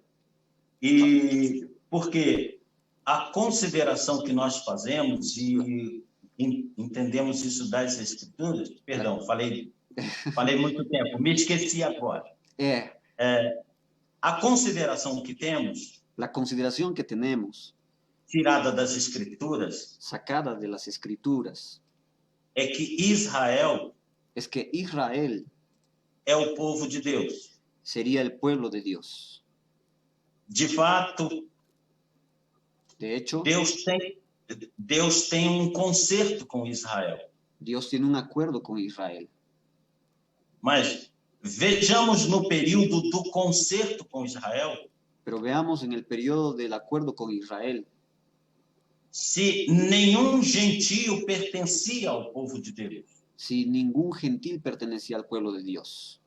E porque a consideração que nós fazemos e entendemos isso das Escrituras, perdão, falei muito tempo, me esqueci agora. A consideração que temos, la consideración que tenemos, tirada das Escrituras, sacada de las Escrituras, é que Israel es que Israel é o povo de Deus. sería el pueblo de Dios. De fato, de hecho, Deus tem um concerto com Israel. Dios tiene un acuerdo con Israel. Mas vejamos no período do concerto com Israel. Pero veamos en el periodo del acuerdo con Israel. Se nenhum gentio pertencia ao povo de Deus. Si ningún gentil pertenecía al pueblo de Dios.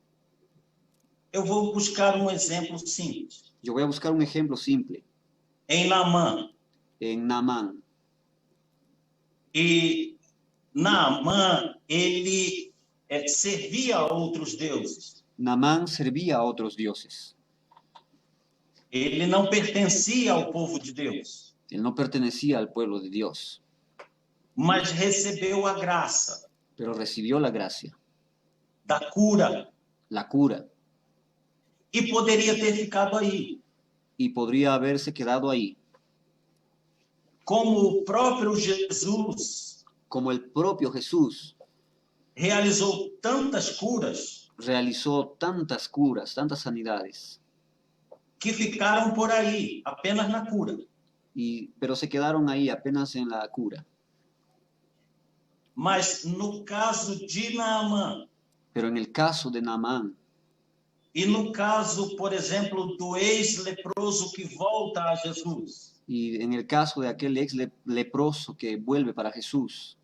Eu vou buscar um exemplo simples. Yo voy a buscar un ejemplo simple. Em Naamã. En Naamán. E Naamã, ele servia a outros deuses. Naamán servía a otros dioses. Ele não pertencia ao povo de Deus. Él no pertenecía al pueblo de Dios. Mas recebeu a graça. Pero recibió la gracia. Da cura. La cura. E poderia ter ficado aí. Y podría haberse quedado ahí. Como o próprio Jesus. Como el propio Jesús. Realizou tantas curas. Realizó tantas curas, tantas sanidades. Que ficaram por aí, apenas na cura. Pero se quedaron ahí apenas en la cura. Mas no caso de Naamã. Pero en el caso de Naamán. E no caso, por exemplo, do ex-leproso que volta a Jesus. Y en el caso de aquel ex-leproso que vuelve para Jesús.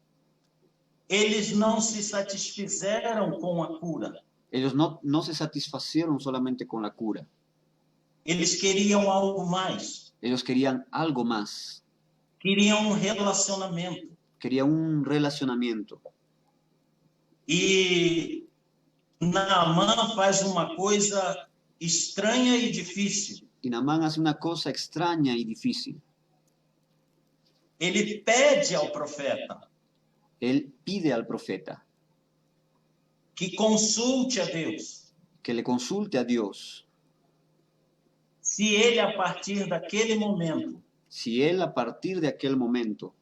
Eles não se satisfizeram com a cura. Ellos no se satisfacieron solamente con la cura. Eles queriam algo mais. Ellos querían algo más. Queriam um relacionamento. Querían un relacionamiento. E Naamã faz uma coisa estranha e difícil. Y Naamán hace una cosa extraña y difícil. Ele pede ao profeta. Él pide al profeta. Que consulte a Deus. Que le consulte a Dios. Se ele, a partir daquele momento. Si él, a partir de aquel momento.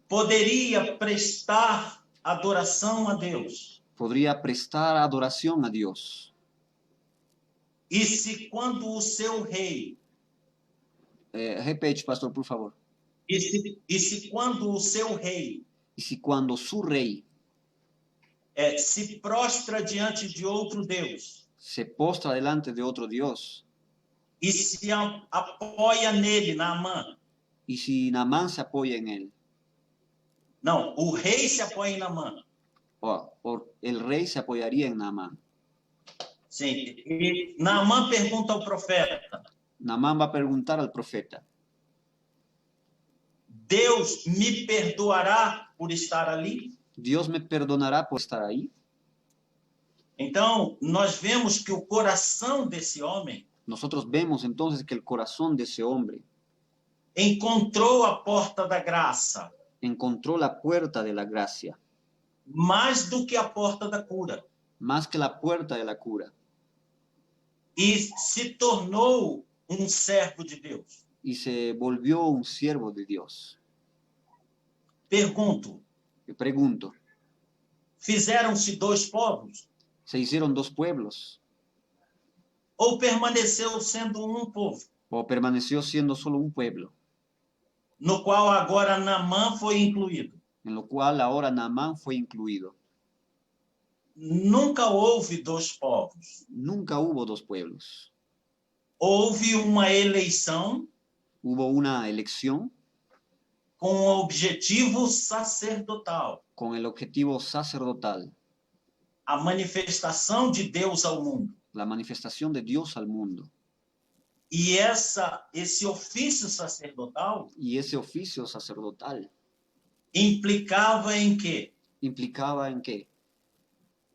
Poderia prestar adoração a Deus. Podría prestar adoración a Dios. E se quando o seu rei... repete, pastor, por favor. E se quando o seu rei... Y si cuando su rey... se prostra diante de outro Deus... se postra delante de otro Dios... e se apoia nele, Naamã... y si Naamán se apoya en él... Não, o rei se apoia em Naamã. El rey se apoyaría en Naamán. Sim, e Naamã pergunta ao profeta. Naamán va a preguntar al profeta. Deus me perdoará por estar ali? Dios me perdonará por estar ahí. Então, nós vemos que o coração desse homem... Nosotros vemos entonces que el corazón de ese hombre... encontrou a porta da graça. Encontró la puerta de la gracia. Mais do que a porta da cura. más que la puerta de la cura, e se tornou um servo de Deus. y se volvió un siervo de Dios. Pergunto, Me pregunto, fizeram-se dois povos? ¿se hicieron dos pueblos Ou permaneceu sendo um povo, o permaneció siendo solo un pueblo, no qual agora Naamã foi incluído? en lo cual ahora Naamán fue incluido? Nunca houve dois povos. Nunca hubo dos pueblos. Houve uma eleição Hubo una elección com o objetivo sacerdotal, con el objetivo sacerdotal, a manifestação de Deus ao mundo. la manifestación de Dios al mundo. E esse ofício sacerdotal Y ese oficio sacerdotal implicava em que implicaba en que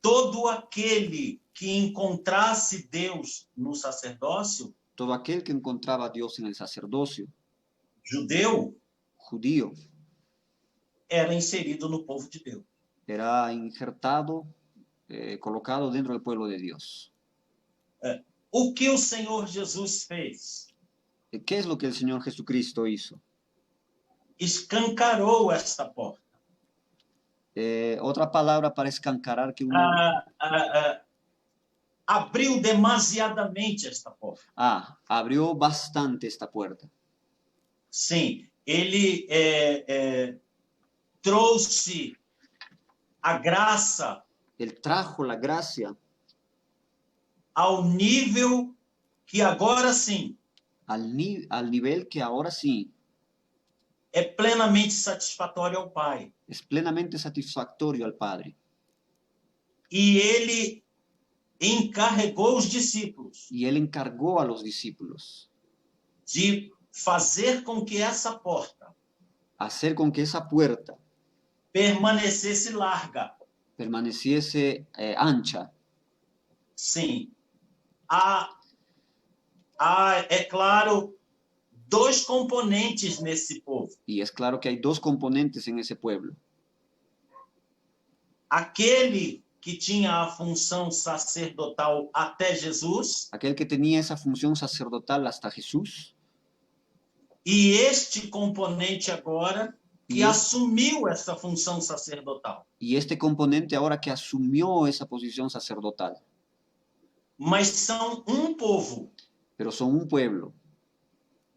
todo aquele que encontrasse Deus no sacerdócio, todo aquel que encontraba a Dios en el sacerdocio judeu, judío era inserido no povo de Deus. era injertado, colocado dentro del pueblo de Dios. O que o Senhor Jesus fez? ¿Qué es lo que el Señor Jesucristo hizo? Escancarou esta porta. Otra palabra para escancarar que uno... Abriu demasiadamente esta porta. Abrió bastante esta puerta. Sim, ele trouxe a graça Él trajo la gracia ao nível que agora sim al nivel que ahora sí é plenamente satisfatório ao Pai. es plenamente satisfactorio al Padre. E ele encarregou os discípulos Y Él encargó a los discípulos de fazer com que essa porta hacer con que esa puerta permanecesse larga. permaneciese ancha. Sim. Há, é claro, dois componentes nesse povo. Y es claro que hay dos componentes en ese pueblo. Aquele que tinha a função sacerdotal até Jesus, Aquel que tenía esa función sacerdotal hasta Jesús, e este componente agora que Y es- assumiu essa função sacerdotal. y este componente ahora que asumió esa posición sacerdotal. Mas são um povo, Pero son un pueblo,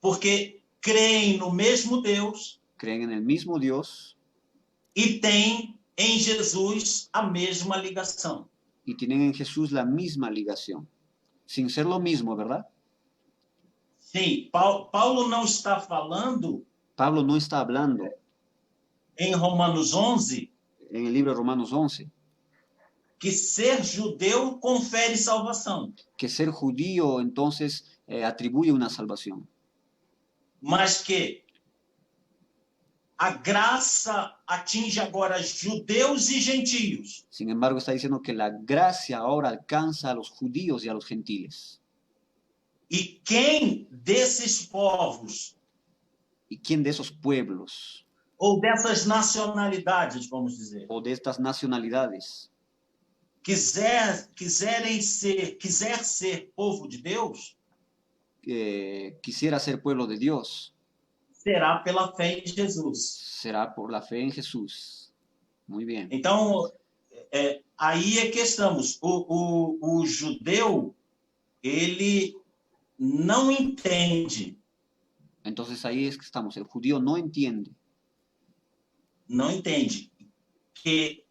porque creem no mesmo Deus creen en el mismo Dios e têm em Jesus a mesma ligação. y tienen en Jesús la misma ligación. Sin ser lo mismo, ¿verdad? Sim, Paulo não está falando Pablo no está hablando em Romanos 11 en el libro de Romanos 11 que ser judeu confere salvação, que ser judío entonces atribuye una salvación, mas que a graça atinge agora judeus e gentios. Sin embargo, está diciendo que la gracia ahora alcanza a los judíos y a los gentiles. E quem desses povos ¿Y quién de esos pueblos ou dessas nacionalidades, vamos dizer, o de estas nacionalidades quiser ser povo de Deus, quisiera ser pueblo de Dios? será pela fé em Jesus. Será por la fe en Jesús. Muy bien. Então, aí é que estamos. O judeu, ele não entende, Entonces ahí es que estamos. El judío no entiende que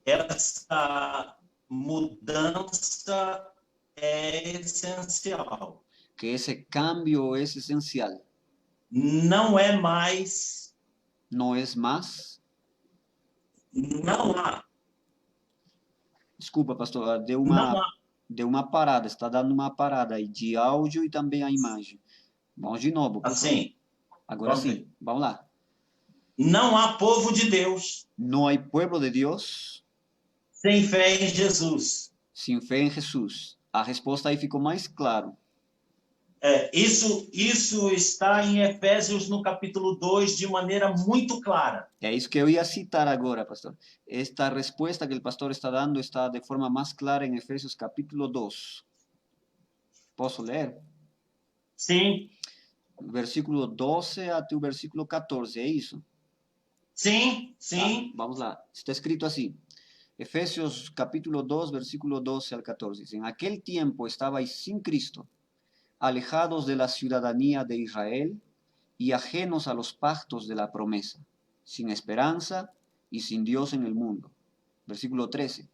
essa mudança é essencial. que ese cambio es esencial. Não é mais, No es más. não há, Desculpa, pastor, deu não há. uma parada. Está dando uma parada aí de áudio e também a imagem. Vamos de novo. por favor. Assim, Agora ok. sim. Vamos lá. não há povo de Deus No hay pueblo de Dios sem fé em Jesus. sin fe en Jesús. A resposta aí ficou mais claro. Isso está em Efésios no capítulo 2 de maneira muito clara. É isso que eu ia citar agora, pastor. Esta respuesta que el pastor está dando está de forma más clara en Efesios capítulo 2. ¿Posso ler? Sim, Versículo 12 até o versículo 14, é isso? sim, Tá, sim. vamos lá. Está escrito así. Efesios capítulo 2, versículo 12 al 14. Dice, en aquel tiempo estabais sin Cristo, alejados de la ciudadanía de Israel y ajenos a los pactos de la promesa, sin esperanza y sin Dios en el mundo. Versículo 13.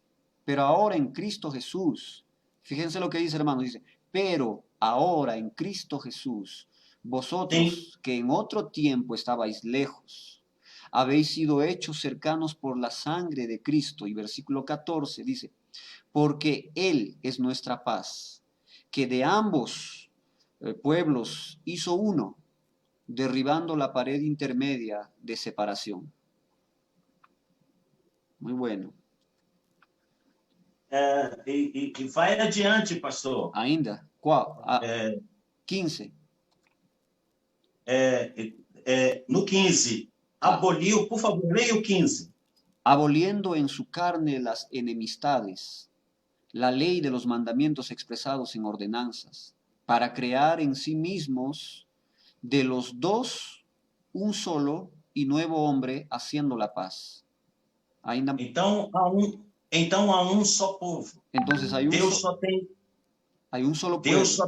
Pero ahora en Cristo Jesús, fíjense lo que dice, hermanos, dice, pero ahora en Cristo Jesús, Sim, vosotros que en otro tiempo estabais lejos, habéis sido hechos cercanos por la sangre de Cristo. Y versículo 14 dice, porque Él es nuestra paz, que de ambos pueblos hizo uno, derribando la pared intermedia de separación. Muy bueno. e vai adiante, pastor. Ainda, qual? É, 15. no 15, Tá. aboliu, por favor, leia o 15. Aboliendo en su carne las enemistades, la ley de los mandamientos expresados en ordenanzas, para crear en sí mismos de los dos un solo y nuevo hombre, haciendo la paz. Ainda, Então há um só povo. entonces hay un, Deus só tem, hay un solo Deus pueblo. só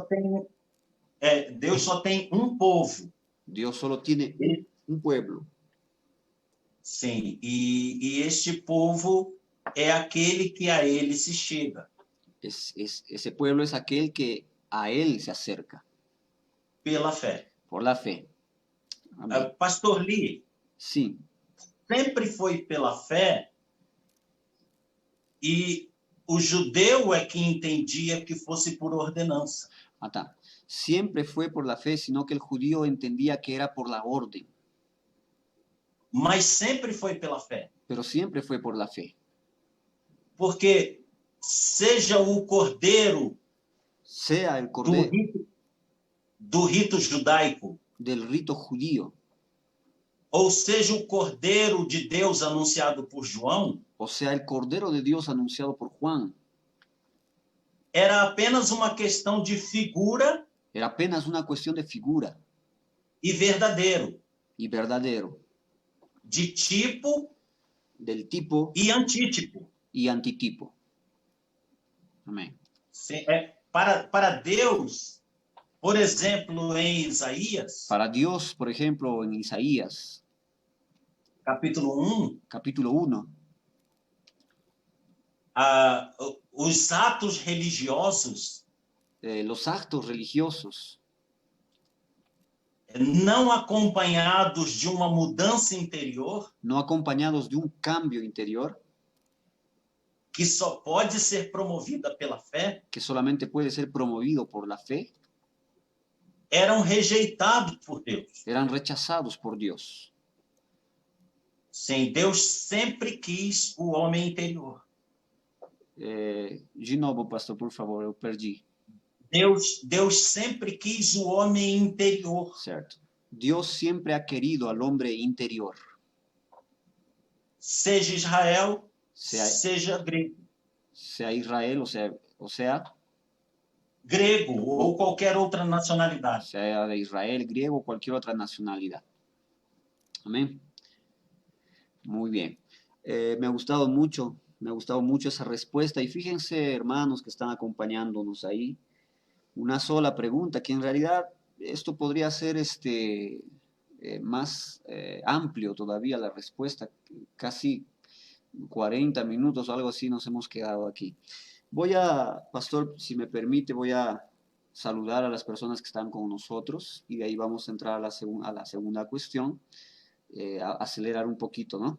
tem, Deus só tem um povo. Dios solo tiene un pueblo. Sim, e este povo é aquele que a ele se chega Ese pueblo es aquel que a él se acerca pela fé. por la fe. Amén. Pastor Lee, Sí, sempre foi pela fé e o judeu é que entendia que fosse por ordenança. tá. Siempre fue por la fe, sino que el judío entendía que era por la orden, Mas sempre foi pela fé. pero siempre fue por la fe. Porque seja o cordeiro Sea el do cordero rito, do rito judaico, del rito judío, ou seja o cordeiro de Deus anunciado por João, o sea el cordero de Dios anunciado por Juan, era apenas uma questão de figura era apenas una cuestión de figura e verdadeiro, y verdadero, de tipo del tipo e antítipo. y antitipo. Amén. Para Deus, por exemplo, em Isaías, Para Dios, por ejemplo, en Isaías, capítulo 1, capítulo 1, os atos religiosos los actos religiosos não acompanhados de uma mudança interior, no acompañados de un cambio interior, que só pode ser promovida pela fé, que solamente puede ser promovido por la fe, eram rejeitados por Deus. eran rechazados por Dios. Sim, Deus sempre quis o homem interior. De novo, pastor, por favor, eu perdi. Deus sempre quis o homem interior. Certo. Dios siempre ha querido al hombre interior. Seja Israel, Sea, seja grego. sea Israel, o sea, Grego ou qualquer outra nacionalidade. sea de Israel, griego o cualquier otra nacionalidad. Amén. Muy bien. Me ha gustado mucho esa respuesta. Y fíjense, hermanos que están acompañándonos ahí, una sola pregunta, que en realidad esto podría ser más amplio todavía la respuesta, casi 40 minutos o algo así nos hemos quedado aquí. Pastor, si me permite, voy a saludar a las personas que están con nosotros y de ahí vamos a entrar a la segunda cuestión, acelerar un poquito, ¿no?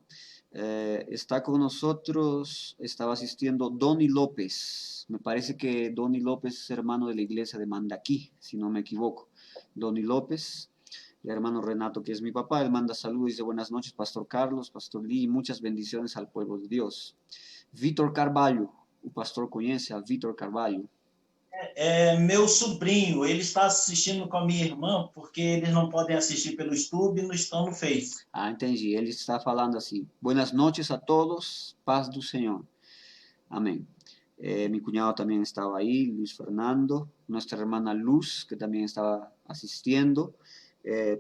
Está con nosotros, estaba asistiendo Donny López. Me parece que Donny López es hermano de la iglesia de Mandaquí, si no me equivoco. Donny López, el hermano Renato, que es mi papá, él manda saludos y dice buenas noches, Pastor Carlos, Pastor Lee, muchas bendiciones al pueblo de Dios. Víctor Carvalho, o pastor conhece a Víctor Carvalho. meu sobrinho, ele está assistindo com a minha irmã, porque eles não podem assistir pelo YouTube e não estão no Face. Ah, entendi. Ele está falando assim: Buenas noches a todos, paz do Senhor. Amém. Mi cuñado también estaba ahí, Luis Fernando, nuestra hermana Luz, que también estaba asistiendo,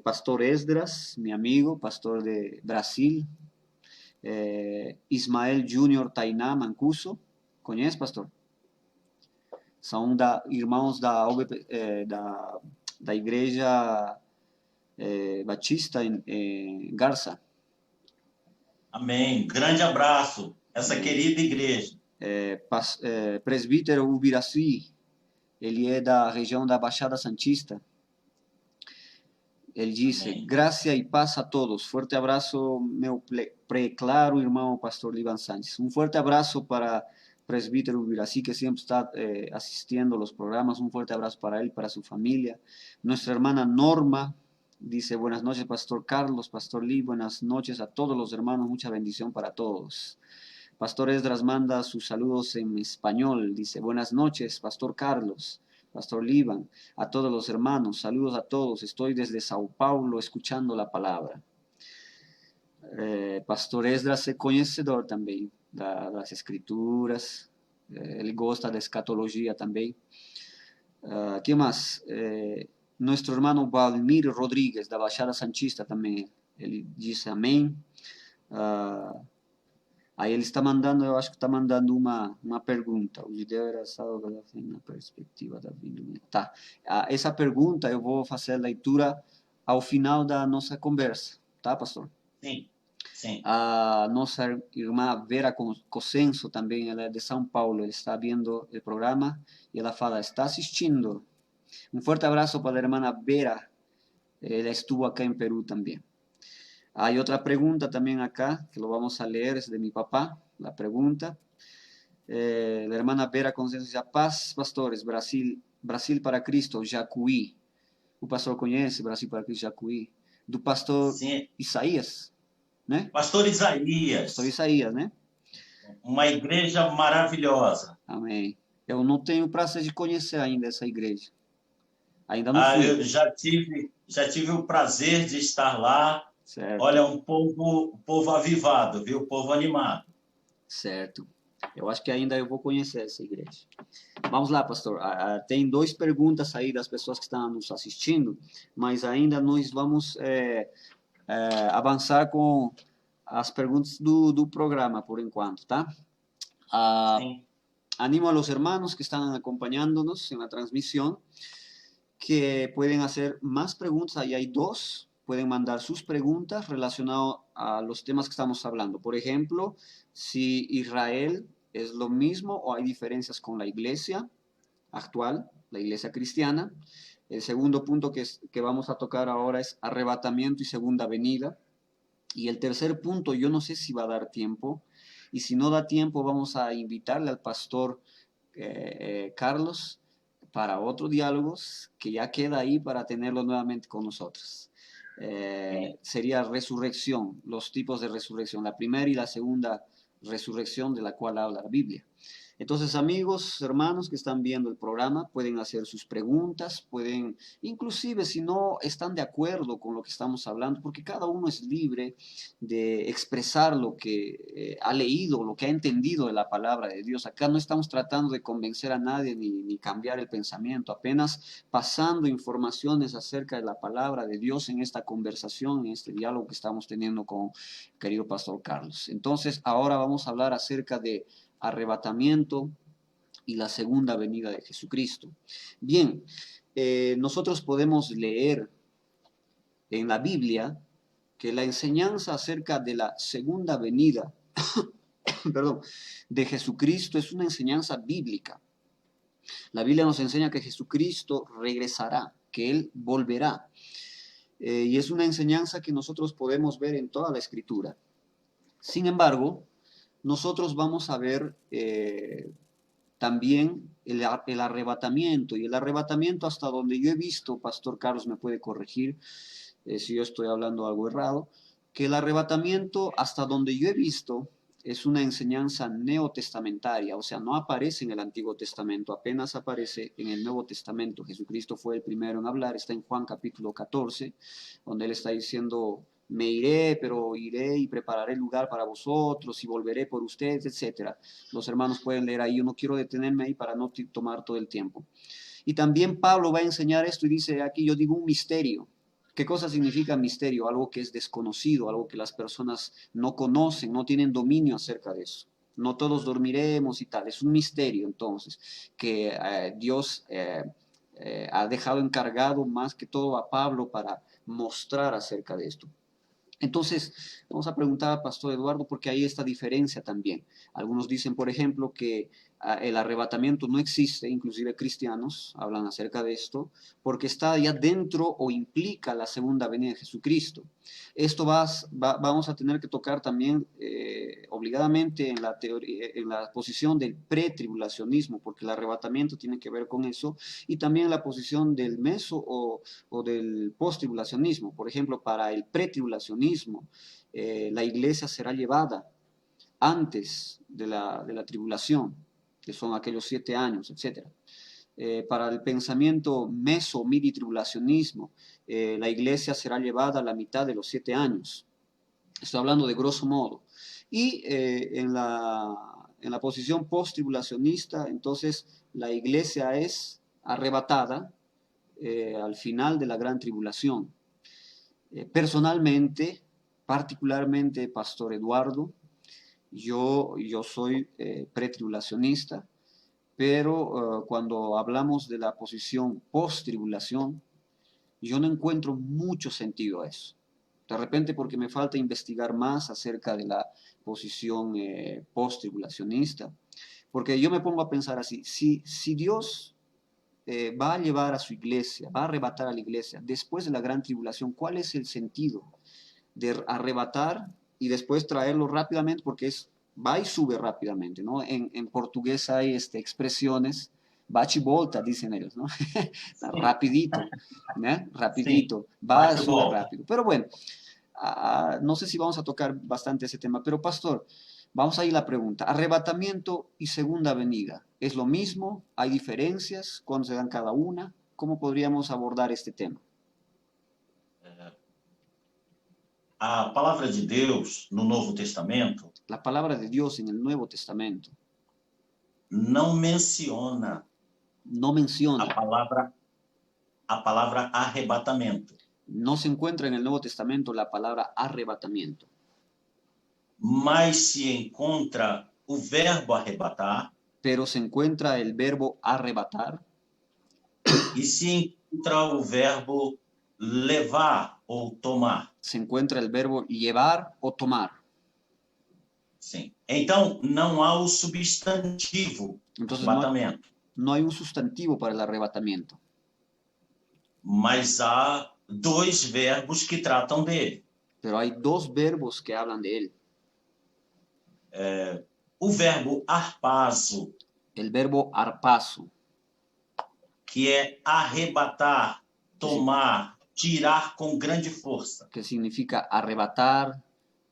Pastor Esdras, mi amigo, pastor de Brasil, Ismael Junior Tainá Mancuso, ¿conoces, pastor? São irmãos da Igreja Batista em Garça. Amém. Grande abraço, essa querida igreja. Presbítero Ubiraci, ele é da região da Baixada Santista. Ele disse: Amém. Graça e paz a todos. Forte abraço, meu preclaro irmão pastor Liban Sánchez. Um forte abraço para presbítero Ubiraci, que sempre está asistindo aos programas. Um forte abraço para ele, para sua família. Nossa irmã Norma dice: Buenas noches, pastor Carlos, pastor Lee. Buenas noches a todos los hermanos. Mucha bendición para todos. Pastor Esdras manda sus saludos en español. Dice: Buenas noches, pastor Carlos. Pastor Liban, a todos los hermanos, saludos a todos. Estoy desde Sao Paulo escuchando la palabra. Pastor Esdras es conhecedor también de las escrituras. Él gosta de escatología también. ¿Qué más? Nuestro hermano Valmir Rodríguez, da Baixada Santista también. Él dice amén. Aí ele está mandando, eu acho que está mandando uma pergunta. O judeu era salvo na perspectiva da vida. Tá. Essa pergunta eu vou fazer a leitura ao final da nossa conversa, tá, pastor? Sim, sim. A nossa irmã Vera Cosenso também, ela é de São Paulo, ela está vendo o programa e ela fala: está assistindo. Um forte abraço para a irmã Vera, ela estuvo acá em Peru também. Hay otra pregunta también acá, que lo vamos a leer, es de mi papá, la pregunta. La hermana Vera Conciencia: Paz, pastores, Brasil para Cristo, Jacuí. O pastor conhece Brasil para Cristo, Jacuí? Do pastor Sim. Isaías, né? Pastor Isaías. Pastor Isaías, né? Uma igreja maravilhosa. Amém. Eu não tenho o prazer de conhecer ainda essa igreja. Ainda não fui. Eu já tive o prazer de estar lá. Certo. Olha, um povo avivado, viu? Um povo animado. Certo. Eu acho que ainda eu vou conhecer essa igreja. Vamos lá, pastor. Tem 2 perguntas aí das pessoas que estão nos assistindo, mas ainda nós vamos avançar com as perguntas do programa, por enquanto, tá? Sim. Animo a los hermanos que están acompañándonos en la transmisión que pueden hacer más preguntas. Ahí hay 2. Pueden mandar sus preguntas relacionadas a los temas que estamos hablando. Por ejemplo, si Israel es lo mismo o hay diferencias con la iglesia actual, la iglesia cristiana. El segundo punto que vamos a tocar ahora es arrebatamiento y segunda venida. Y el tercer punto, yo no sé si va a dar tiempo. Y si no da tiempo, vamos a invitarle al pastor Carlos para otros diálogos que ya queda ahí para tenerlo nuevamente con nosotros. Sería resurrección, los tipos de resurrección, la primera y la segunda resurrección de la cual habla la Biblia. Entonces, amigos, hermanos que están viendo el programa, pueden hacer sus preguntas, pueden, inclusive si no están de acuerdo con lo que estamos hablando, porque cada uno es libre de expresar lo que ha leído, lo que ha entendido de la palabra de Dios. Acá no estamos tratando de convencer a nadie ni cambiar el pensamiento, apenas pasando informaciones acerca de la palabra de Dios en esta conversación, en este diálogo que estamos teniendo con el querido pastor Carlos. Entonces, ahora vamos a hablar acerca de arrebatamiento y la segunda venida de Jesucristo. Bien, nosotros podemos leer en la Biblia que la enseñanza acerca de la segunda venida perdón, de Jesucristo es una enseñanza bíblica. La Biblia nos enseña que Jesucristo regresará, que Él volverá. Y es una enseñanza que nosotros podemos ver en toda la Escritura. Sin embargo, nosotros vamos a ver también el arrebatamiento. Y el arrebatamiento, hasta donde yo he visto, Pastor Carlos me puede corregir si yo estoy hablando algo errado, que el arrebatamiento, hasta donde yo he visto, es una enseñanza neotestamentaria, o sea, no aparece en el Antiguo Testamento, apenas aparece en el Nuevo Testamento. Jesucristo fue el primero en hablar, está en Juan capítulo 14, donde él está diciendo, me iré, pero iré y prepararé lugar para vosotros y volveré por ustedes, etcétera. Los hermanos pueden leer ahí, yo no quiero detenerme ahí para no tomar todo el tiempo. Y también Pablo va a enseñar esto y dice aquí, yo digo un misterio. ¿Qué cosa significa misterio? Algo que es desconocido, algo que las personas no conocen, no tienen dominio acerca de eso. No todos dormiremos y tal. Es un misterio entonces que Dios ha dejado encargado más que todo a Pablo para mostrar acerca de esto. Entonces, vamos a preguntar al pastor Eduardo porque hay esta diferencia también. Algunos dicen, por ejemplo, que el arrebatamiento no existe, inclusive cristianos hablan acerca de esto, porque está ya dentro o implica la segunda venida de Jesucristo. Esto vamos a tener que tocar también obligadamente en la teoría, en la posición del pretribulacionismo, porque el arrebatamiento tiene que ver con eso, y también la posición del meso o del postribulacionismo. Por ejemplo, para el pretribulacionismo, la iglesia será llevada antes de la tribulación, que son aquellos 7 años, etc. Para el pensamiento meso-midi-tribulacionismo, la iglesia será llevada a la mitad de los 7 años. Estoy hablando de grosso modo. Y en la posición post-tribulacionista, entonces la iglesia es arrebatada al final de la gran tribulación. Personalmente, particularmente, Pastor Eduardo, yo soy pretribulacionista, pero cuando hablamos de la posición post-tribulación, yo no encuentro mucho sentido a eso. De repente porque me falta investigar más acerca de la posición post-tribulacionista, porque yo me pongo a pensar así, si Dios va a llevar a su iglesia, va a arrebatar a la iglesia después de la gran tribulación, ¿cuál es el sentido de arrebatar y después traerlo rápidamente? Porque va y sube rápidamente, ¿no? En portugués hay expresiones, bate y volta, dicen ellos, ¿no? Sim, Rapidito, ¿no? sim. Rapidito, va, Bate e sube volta. rápido. Pero bueno, no sé si vamos a tocar bastante ese tema, pero pastor, vamos a ir a la pregunta. Arrebatamiento y segunda venida, ¿es lo mismo? ¿Hay diferencias? ¿Cuándo se dan cada una? ¿Cómo podríamos abordar este tema? A palavra de Deus no Novo Testamento La palabra de Dios en el Nuevo Testamento não menciona no a menciona, palavra, a palavra arrebatamento, no se encuentra en el Nuevo Testamento la palabra arrebatamiento, mas se encontra o verbo arrebatar pero se encuentra el verbo arrebatar e se encontra o verbo levar ou tomar. se encuentra el verbo llevar o tomar. Sim. Então, não há o substantivo Entonces arrebatamento, no hay un sustantivo para el arrebatamiento, mas há dois verbos que tratam dele. pero hay dos verbos que hablan de él. O verbo arpazo, El verbo arpazo, que é arrebatar, tomar, tirar com grande força. que significa arrebatar,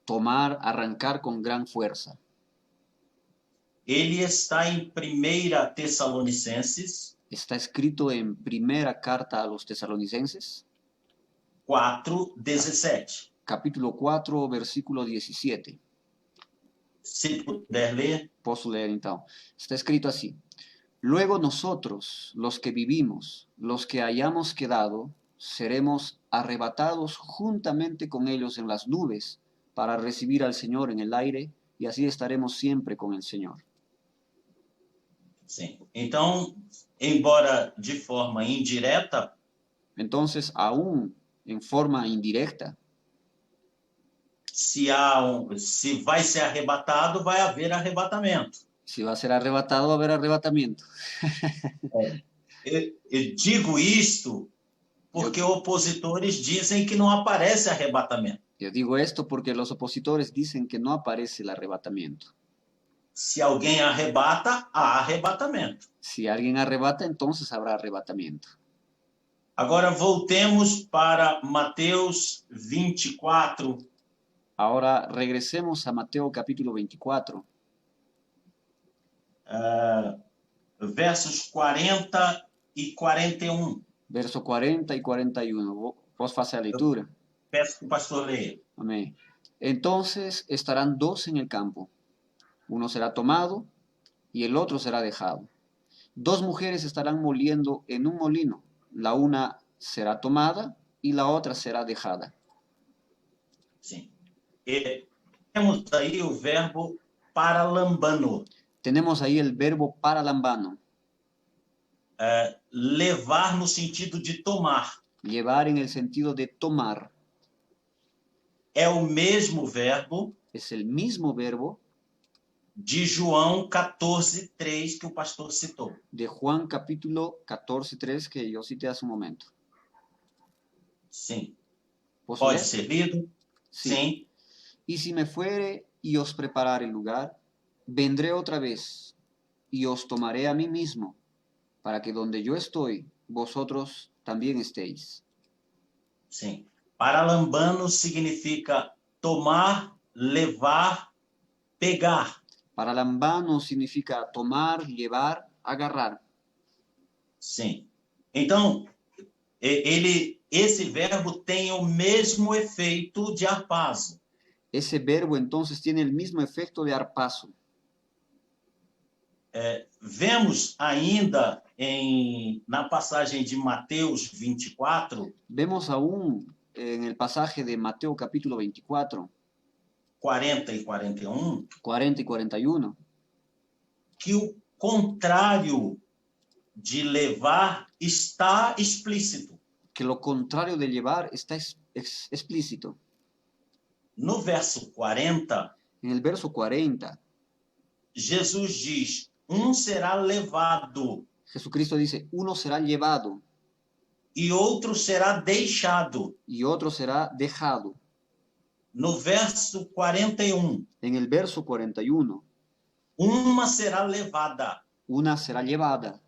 tomar, arrancar con gran fuerza. Ele está em 1 Tessalonicenses Está escrito en primera carta a los tesalonicenses, 4:17. capítulo 4, versículo 17. Se puder ler. Posso leer então. Está escrito así. Luego nosotros, los que vivimos, los que hayamos quedado, seremos arrebatados juntamente con ellos en las nubes para recibir al Señor en el aire y así estaremos siempre con el Señor. Sim. Então, embora de forma indireta, Entonces, aún en forma indirecta, se vai ser arrebatado, vai haver arrebatamento. si va a ser arrebatado, va a haber arrebatamiento. Eu digo isto porque opositores dizem que não aparece arrebatamento. Yo digo esto porque los opositores dicen que no aparece el arrebatamiento. Se alguém arrebata, há arrebatamento. Si alguien arrebata, entonces habrá arrebatamiento. Agora voltemos para Mateus 24. Ahora regresemos a Mateo capítulo 24, versos 40 e 41. verso 40 y 41. Vos hace a Eu leitura. peço que o pastor leia. Amén. Entonces estarán dos en el campo. Uno será tomado y el otro será dejado. Dos mujeres estarán moliendo en un molino. La una será tomada y la otra será dejada. Sim. E temos aí o verbo paralambano, Tenemos ahí el verbo paralambano, levar no sentido de tomar. llevar en el sentido de tomar. É o mesmo verbo Es el mismo verbo de João 14:3 que o pastor citou. de Juan capítulo 14:3 que yo cité hace un momento. Sim. ¿Puedo Pode leer? ser lido? Sí. Sim. Y si me fuere y os preparare el lugar, vendré otra vez y os tomaré a mí mismo, para que donde yo estoy, vosotros también estéis. Sim. Paralambano significa tomar, levar, pegar. Paralambano significa tomar, llevar, agarrar. Sim. Então, esse verbo tem o mesmo efeito de harpazo. Ese verbo entonces tiene el mismo efecto de arpazo. Vemos ainda na passagem de Mateus 24, Vemos aún en el pasaje de Mateo capítulo 24, 40 e 41, 40 y 41, que o contrário de levar está explícito. que lo contrario de llevar está explícito. No verso 40, En el verso 40, Jesus diz: será levado Jesucristo dice, uno será llevado e outro será deixado. y otro será dejado. No verso 41, En el verso 41, uma será levada una será llevada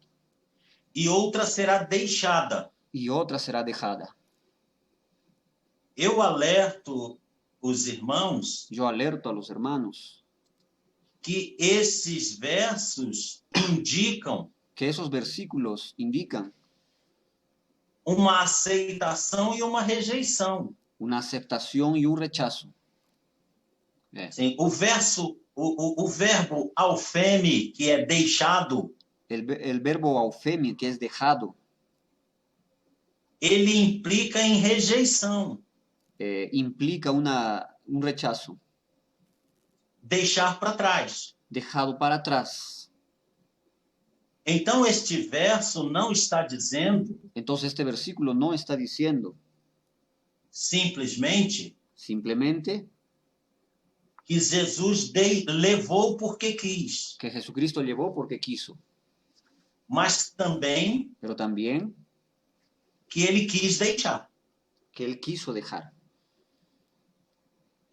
e outra será deixada. y otra será dejada. Eu alerto os irmãos Yo alerto a los hermanos que esses versos indicam que esos versículos indican uma aceitação e uma rejeição. una aceptación y un rechazo. Sim, o verbo alfeme, que é deixado, El verbo aufemi, que es dejado, ele implica em rejeição. implica un rechazo, Deixar para trás. dejado para atrás. Então, este verso não está dizendo Entonces este versículo no está diciendo simplesmente simplemente que Jesus levou porque quis, que Jesucristo llevó porque quiso, mas também pero también que ele quis deixar. que él quiso dejar.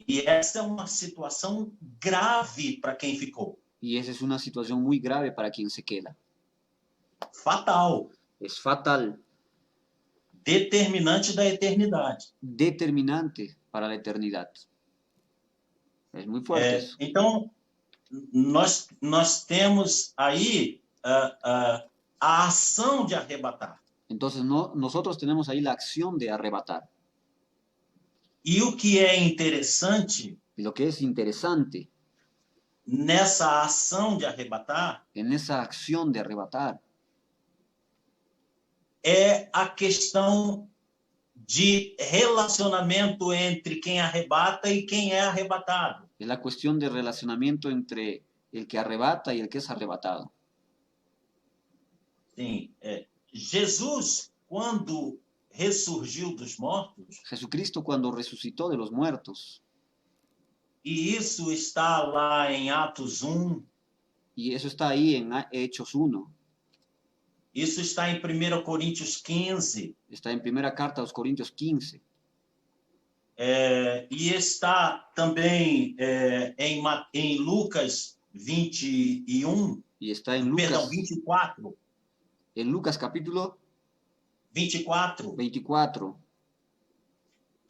E essa é uma situação grave para quem ficou. Y esa es una situación muy grave para quien se queda. Fatal. Es fatal, Determinante da eternidade. determinante para la eternidad. Es muy fuerte eso. Então, nós temos aí a ação de arrebatar. Entonces nosotros tenemos ahí la acción de arrebatar. E o que é interessante Y lo que es interesante nessa ação de arrebatar en esa acción de arrebatar é a questão de relacionamento entre quem arrebata e quem é arrebatado. es la cuestión de relacionamiento entre el que arrebata y el que es arrebatado. Sim, Jesus, quando ressurgiu dos mortos, Jesucristo cuando resucitó de los muertos, e isso está lá em Atos 1, y eso está ahí en Hechos 1, isso está em 1 Coríntios 15, está en primera carta a los Corintios 15, e está também em Lucas 21, y está en perdão, Lucas, 24, en Lucas capítulo 24. 24.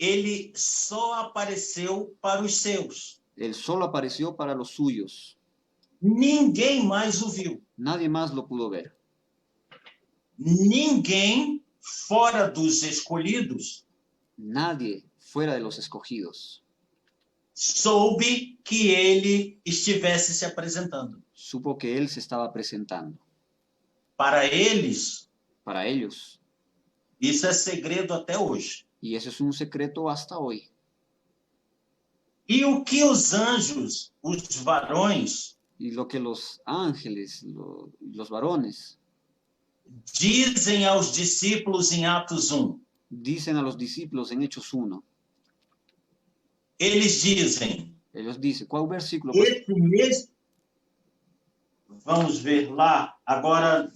ele só apareceu para os seus. Él solo apareció para los suyos. Ninguém mais o viu. Nadie más lo pudo ver. Ninguém fora dos escolhidos Nadie fuera de los escogidos soube que ele estivesse se apresentando. supo que él se estaba presentando. Para eles, Para ellos. isso é segredo até hoje. Y eso es un secreto hasta hoy. E o que os anjos, os varões, Y lo que los ángeles, los varones, dizem aos discípulos em Atos 1, dicen a los discípulos en Hechos 1. eles dizem, Ellos dicen, ¿cuál versículo, pastor? esse mesmo, vamos ver lá, agora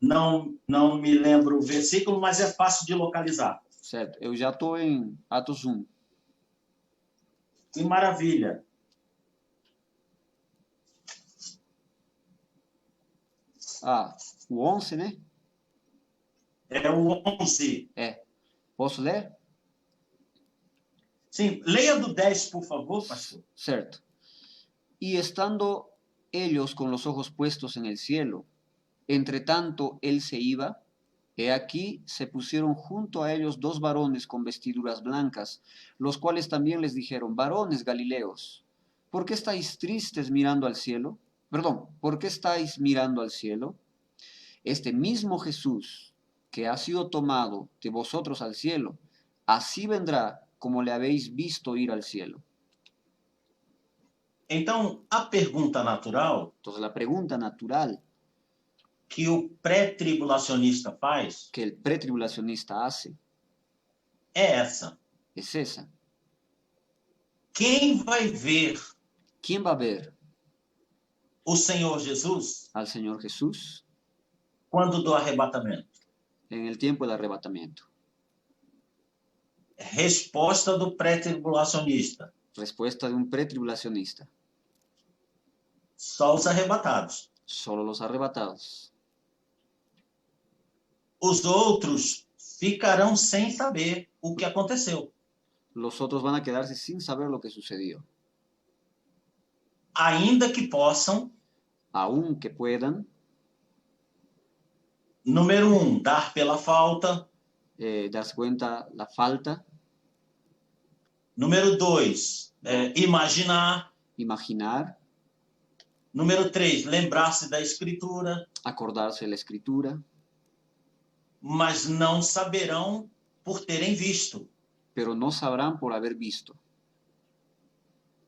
não me lembro o versículo, mas é fácil de localizar. Certo, eu já estou em Atos 1. Que maravilha! Ah, o 11, né? É o 11. É. Posso ler? Sim, leia do 10, por favor, pastor. Certo. Y estando ellos con los ojos puestos en el cielo, entre tanto él se iba, he aquí se pusieron junto a ellos dos varones con vestiduras blancas, los cuales también les dijeron, varones Galileos, ¿por qué estáis tristes mirando al cielo? Perdón, ¿por qué estáis mirando al cielo? Este mismo Jesús que ha sido tomado de vosotros al cielo, así vendrá como le habéis visto ir al cielo. Então, a pergunta natural Entonces la pregunta natural que o pré-tribulacionista faz que el pretribulacionista hace é essa. es esa. Quem vai ver ¿Quién va a ver o Senhor Jesus al Señor Jesús quando do arrebatamento? en el tiempo del arrebatamiento? Resposta do pré-tribulacionista. Respuesta de un pretribulacionista. Só os arrebatados. Solo los arrebatados. Os outros ficarão sem saber o que aconteceu. Los otros van a quedarse sin saber lo que sucedió. Ainda que possam, Aunque puedan, número 1, dar pela falta. darse cuenta la falta, Número 2, imaginar. imaginar, Número 3, lembrar-se da Escritura. acordarse de la escritura, Mas não saberão por terem visto. pero no sabrán por haber visto.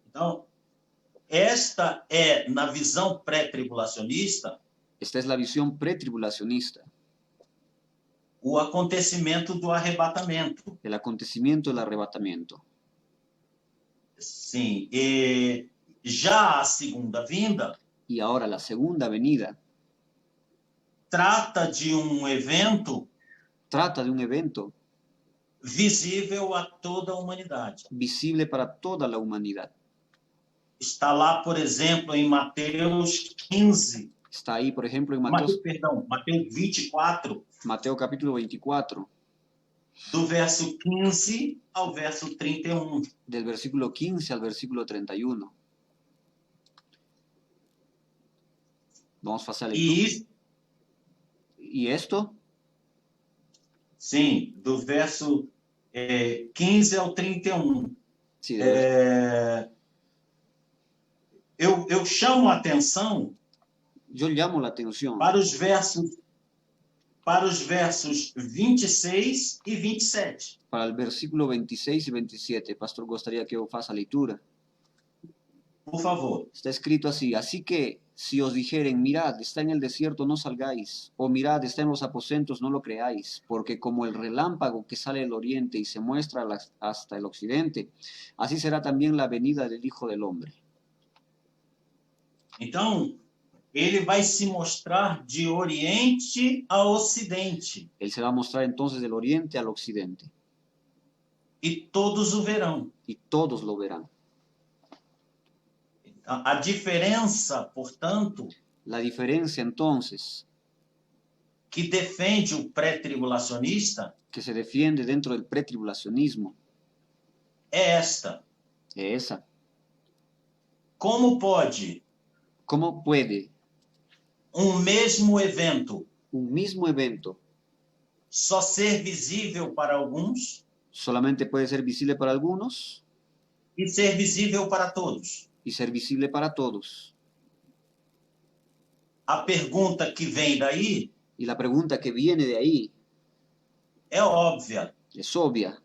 Então, esta é, na visão pré-tribulacionista, Esta es la visión pretribulacionista, o acontecimento do arrebatamento. el acontecimiento del arrebatamiento. Sim, e já a segunda vinda Y ahora la segunda venida trata de um evento trata de un evento visível a toda a humanidade. visible para toda la humanidad. Está lá, por exemplo, em Mateus 15. Está ahí, por ejemplo, en Mateus 24, Mateo capítulo 24, do verso 15 ao verso 31. del versículo 15 al versículo 31. Vamos a pasar a lectura. ¿Y esto? Sim, do verso 15 ao 31. Sí, Eu chamo a atenção yo llamo la atención para os versos 26 e 27. para el versículo 26 y 27. Pastor, gostaria que eu faça a leitura. Por favor. Está escrito así: así que si os dijeren, mirad, está en el desierto, no salgáis, o mirad, está en los aposentos, no lo creáis, porque como el relámpago que sale del oriente y se muestra hasta el occidente, así será también la venida del Hijo del Hombre. Então, ele vai se mostrar de oriente a ocidente. Él se va a mostrar entonces del oriente al occidente. E todos o verão. Y todos lo verán. A diferença, portanto, la diferencia entonces que defende o pré-tribulacionista, que se defiende dentro del pretribulacionismo, é esta: es esa. como pode ¿Cómo puede mesmo evento un mismo evento só ser visível para alguns solamente puede ser visible para algunos e ser visível para todos? y ser visible para todos? A pergunta que vem daí Y la pregunta que viene de ahí é óbvia. es obvia.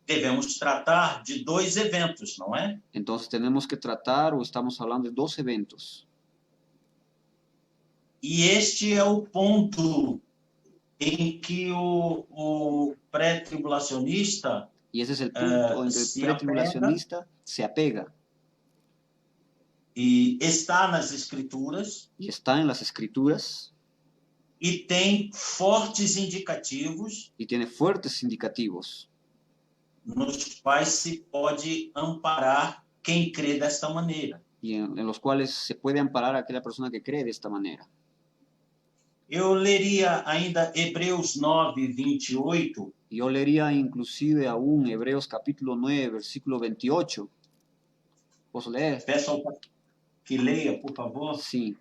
Devemos tratar de dois eventos, não é? Entonces tenemos que tratar, o estamos hablando de dos eventos. E este é o ponto em que o pré-tribulacionista Y ese es el punto en que el se apega pretribulacionista se apega e está nas escrituras y está en las escrituras e tem fortes indicativos y tiene fuertes indicativos nos quais se pode amparar quem crê desta maneira. y en los cuales se puede amparar a aquella persona que cree de esta manera. Eu leria ainda Hebreus 9, 28, Yo leería inclusive aún Hebreos capítulo 9, versículo 28. ¿Puedo leer? peço ao pastor que leia, por favor. Sí.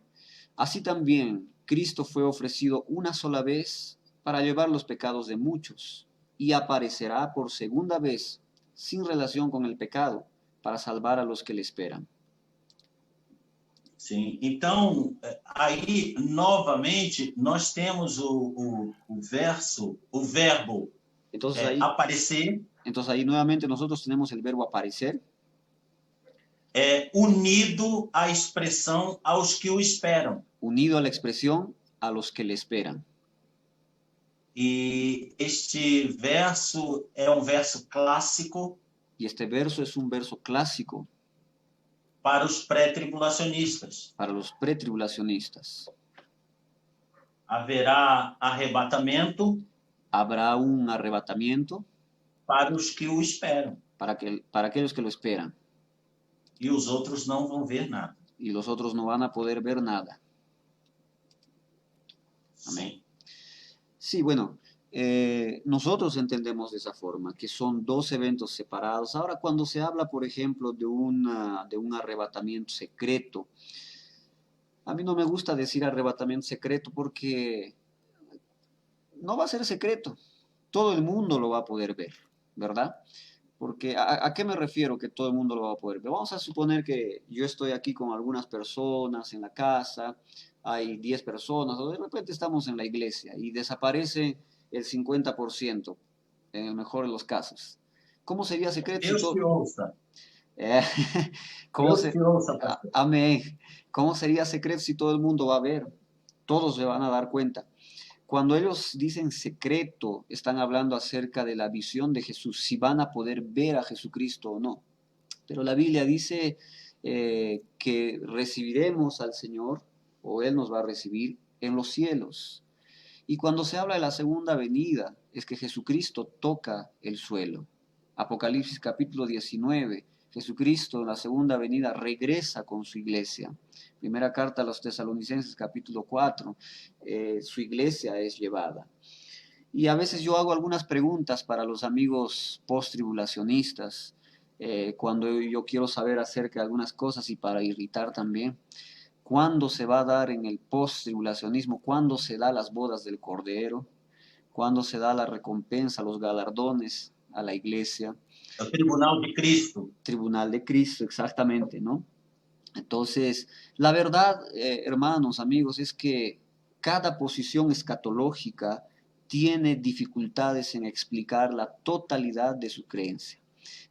Así también Cristo fue ofrecido una sola vez para llevar los pecados de muchos y aparecerá por segunda vez sin relación con el pecado para salvar a los que le esperan. Sim, então, aí, novamente, nós temos o verso, o verbo aparecer. Entonces ahí nuevamente nosotros tenemos el verbo aparecer. Unido à expressão aos que o esperam. Unido a la expresión a los que le esperan. E este verso é um verso clássico. Y este verso es un verso clásico para os pré-tribulacionistas. Para los pretribulacionistas. Haverá arrebatamento. Habrá un arrebatamiento. Para os que o esperam. Para aquellos que lo esperan. E os outros não vão ver nada. Y los otros no van a poder ver nada. Amén. Sí, bueno, nosotros entendemos de esa forma, que son dos eventos separados. Ahora, cuando se habla, por ejemplo, de un arrebatamiento secreto, a mí no me gusta decir arrebatamiento secreto porque no va a ser secreto. Todo el mundo lo va a poder ver, ¿verdad? Porque ¿a qué me refiero que todo el mundo lo va a poder ver? Vamos a suponer que yo estoy aquí con algunas personas en la casa, hay 10 personas, o de repente estamos en la iglesia y desaparece el 50%, en el mejor de los casos. ¿Cómo sería secreto Deus si todo... te ouça. ¿Cómo Deus te ouça, pastor. Amén. ¿Cómo sería secreto si todo el mundo va a ver? Todos se van a dar cuenta. Cuando ellos dicen secreto, están hablando acerca de la visión de Jesús, si van a poder ver a Jesucristo o no. Pero la Biblia dice que recibiremos al Señor, o Él nos va a recibir, en los cielos. Y cuando se habla de la segunda venida, es que Jesucristo toca el suelo. Apocalipsis capítulo 19, Jesucristo en la segunda venida regresa con su iglesia. Primera carta a los Tesalonicenses capítulo 4, su iglesia es llevada. Y a veces yo hago algunas preguntas para los amigos post-tribulacionistas, cuando yo quiero saber acerca de algunas cosas y para irritar también. ¿Cuándo se va a dar en el post-tribulacionismo? ¿Cuándo se da las bodas del Cordero? ¿Cuándo se da la recompensa, los galardones a la iglesia? El tribunal de Cristo. Tribunal de Cristo, exactamente, ¿no? Entonces, la verdad, hermanos, amigos, es que cada posición escatológica tiene dificultades en explicar la totalidad de su creencia.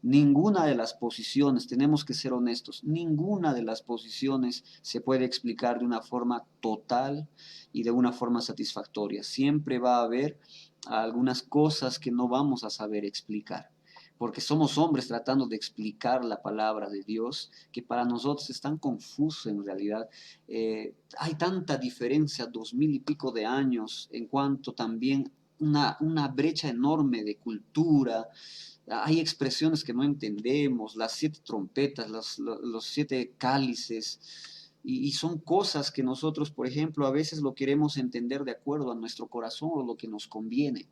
Ninguna de las posiciones, tenemos que ser honestos, ninguna de las posiciones se puede explicar de una forma total y de una forma satisfactoria. Siempre va a haber algunas cosas que no vamos a saber explicar, porque somos hombres tratando de explicar la palabra de Dios, que para nosotros es tan confuso en realidad. Hay tanta diferencia, 2000 y pico de años, en cuanto también una brecha enorme de cultura. Hay expresiones que no entendemos, las 7 trompetas, los 7 cálices, y son cosas que nosotros, por ejemplo, a veces lo queremos entender de acuerdo a nuestro corazón o lo que nos conviene.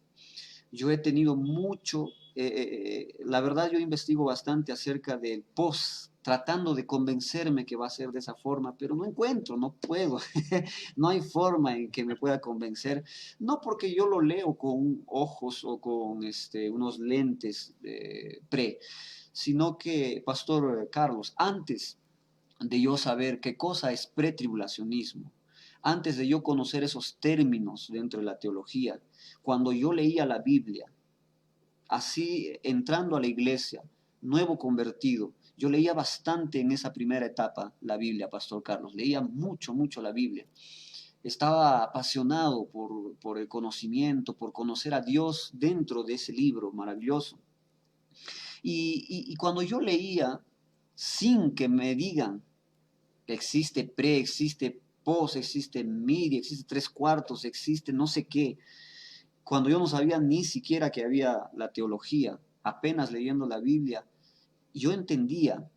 Yo he tenido mucho, la verdad yo investigo bastante acerca del post, tratando de convencerme que va a ser de esa forma, pero no encuentro, no puedo, no hay forma en que me pueda convencer, no porque yo lo leo con ojos o con unos lentes pre, sino que, Pastor Carlos, antes de yo saber qué cosa es pretribulacionismo, antes de yo conocer esos términos dentro de la teología, cuando yo leía la Biblia, así entrando a la iglesia, nuevo convertido, yo leía bastante en esa primera etapa la Biblia, Pastor Carlos, leía mucho, mucho la Biblia. Estaba apasionado por el conocimiento, por conocer a Dios dentro de ese libro maravilloso. Y cuando yo leía, sin que me digan que existe pre, existe post, existe midi, existe tres cuartos, existe no sé qué, cuando yo no sabía ni siquiera que había la teología, apenas leyendo la Biblia, yo entendía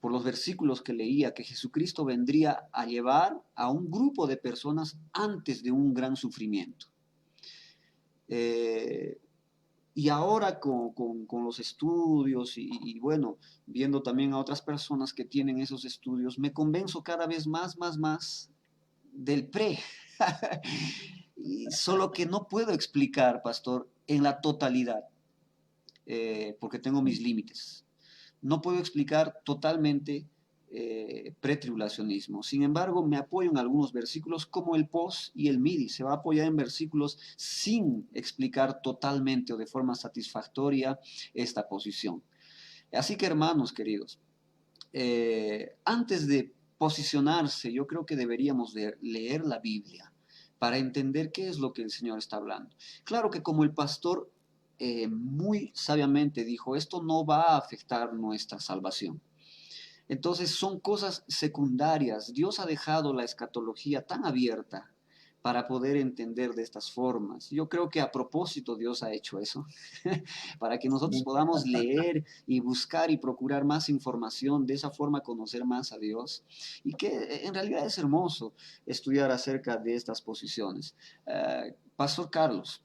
por los versículos que leía que Jesucristo vendría a llevar a un grupo de personas antes de un gran sufrimiento. Y ahora con los estudios bueno, viendo también a otras personas que tienen esos estudios, me convenzo cada vez más del pre. Y solo que no puedo explicar, pastor, en la totalidad, porque tengo mis límites. No puedo explicar totalmente pretribulacionismo. Sin embargo, me apoyo en algunos versículos como el post y el midi. Se va a apoyar en versículos sin explicar totalmente o de forma satisfactoria esta posición. Así que, hermanos queridos, antes de posicionarse, yo creo que deberíamos de leer la Biblia para entender qué es lo que el Señor está hablando. Claro que como el pastor muy sabiamente dijo, esto no va a afectar nuestra salvación. Entonces son cosas secundarias. Dios ha dejado la escatología tan abierta para poder entender de estas formas. Yo creo que a propósito Dios ha hecho eso, para que nosotros podamos leer y buscar y procurar más información, de esa forma conocer más a Dios, y que en realidad es hermoso estudiar acerca de estas posiciones. Pastor Carlos,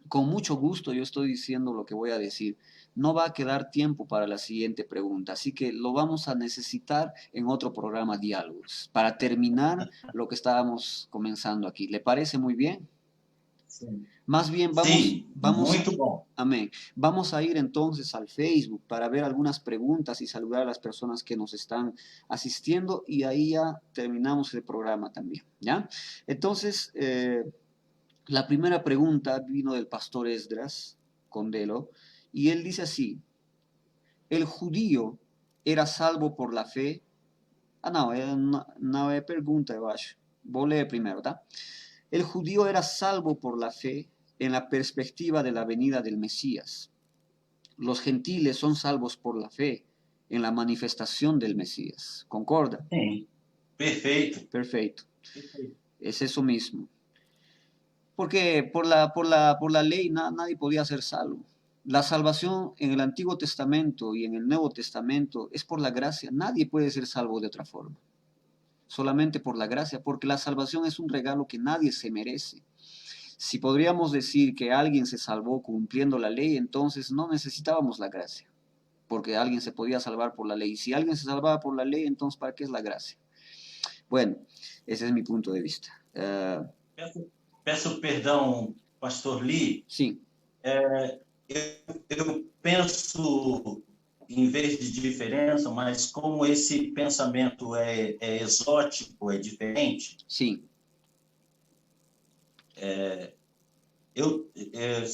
con mucho gusto yo estoy diciendo lo que voy a decir. No va a quedar tiempo para la siguiente pregunta, así que lo vamos a necesitar en otro programa Diálogos para terminar lo que estábamos comenzando aquí. ¿Le parece muy bien? Sim. Más bien Sim, vamos, muito bom. amén. Vamos a ir entonces al Facebook para ver algunas preguntas y saludar a las personas que nos están asistiendo y ahí ya terminamos el programa también, ¿ya? Entonces, la primera pregunta vino del pastor Esdras Condelo y él dice así, ¿el judío era salvo por la fe? Ah, no, no es pregunta, eu acho. Vou ler primero, ¿tá? El judío era salvo por la fe en la perspectiva de la venida del Mesías. Los gentiles son salvos por la fe en la manifestación del Mesías. ¿Concorda? Sim, perfeito. Perfecto. Perfeito. Es eso mismo. Porque por la ley nadie podía ser salvo. La salvación en el Antiguo Testamento y en el Nuevo Testamento es por la gracia. Nadie puede ser salvo de otra forma. Solamente por la gracia, porque la salvación es un regalo que nadie se merece. Si podríamos decir que alguien se salvó cumpliendo la ley, entonces no necesitábamos la gracia, porque alguien se podía salvar por la ley. Y si alguien se salvaba por la ley, entonces ¿para qué es la gracia? Bueno, ese es mi punto de vista. Peço perdão, pastor Lee. Sí. Eu penso, em vez de diferença, mas como esse pensamento é exótico, é diferente, Sí.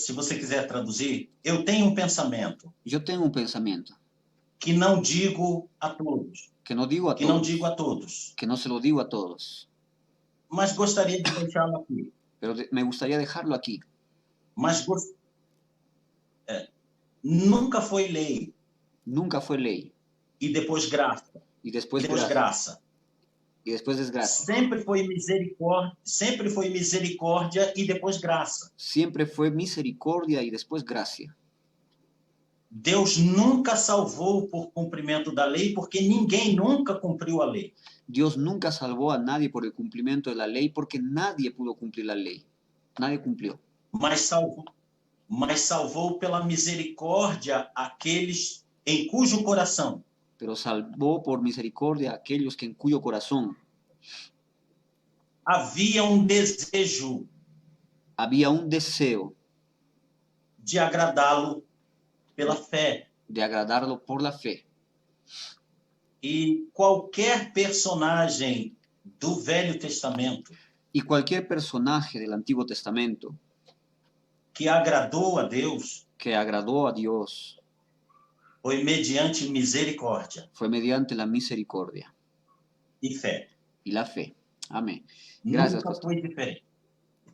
Se você quiser traduzir, eu tenho um pensamento Yo tengo un pensamiento que não digo a todos, que no digo a que não todos, digo a todos, que no se lo digo a todos, mas gostaria de deixá-lo aqui. pero me gustaría dejarlo aquí. Mas nunca foi lei Nunca fue ley e depois graça, y después e depois gracia graça. y después desgracia. Sempre foi misericórdia e depois graça. Siempre fue misericordia y después gracia. Deus nunca salvou por cumprimento da lei, porque ninguém nunca cumpriu a lei. Dios nunca salvó a nadie por el cumplimiento de la ley porque nadie pudo cumplir la ley. Nadie cumplió. Mas mas salvou pela misericórdia aqueles em cujo coração pero salvó por misericordia a aquellos que en cuyo corazón havia um desejo había un deseo de agradá-lo pela fé. de agradarlo por la fe. E qualquer personagem do Velho Testamento Y cualquier personaje del Antiguo Testamento que agradou a Deus que agradó a Dios foi mediante misericórdia fue mediante la misericordia e fé. y la fe. Amén. Gracias, Nunca pastor. foi diferente.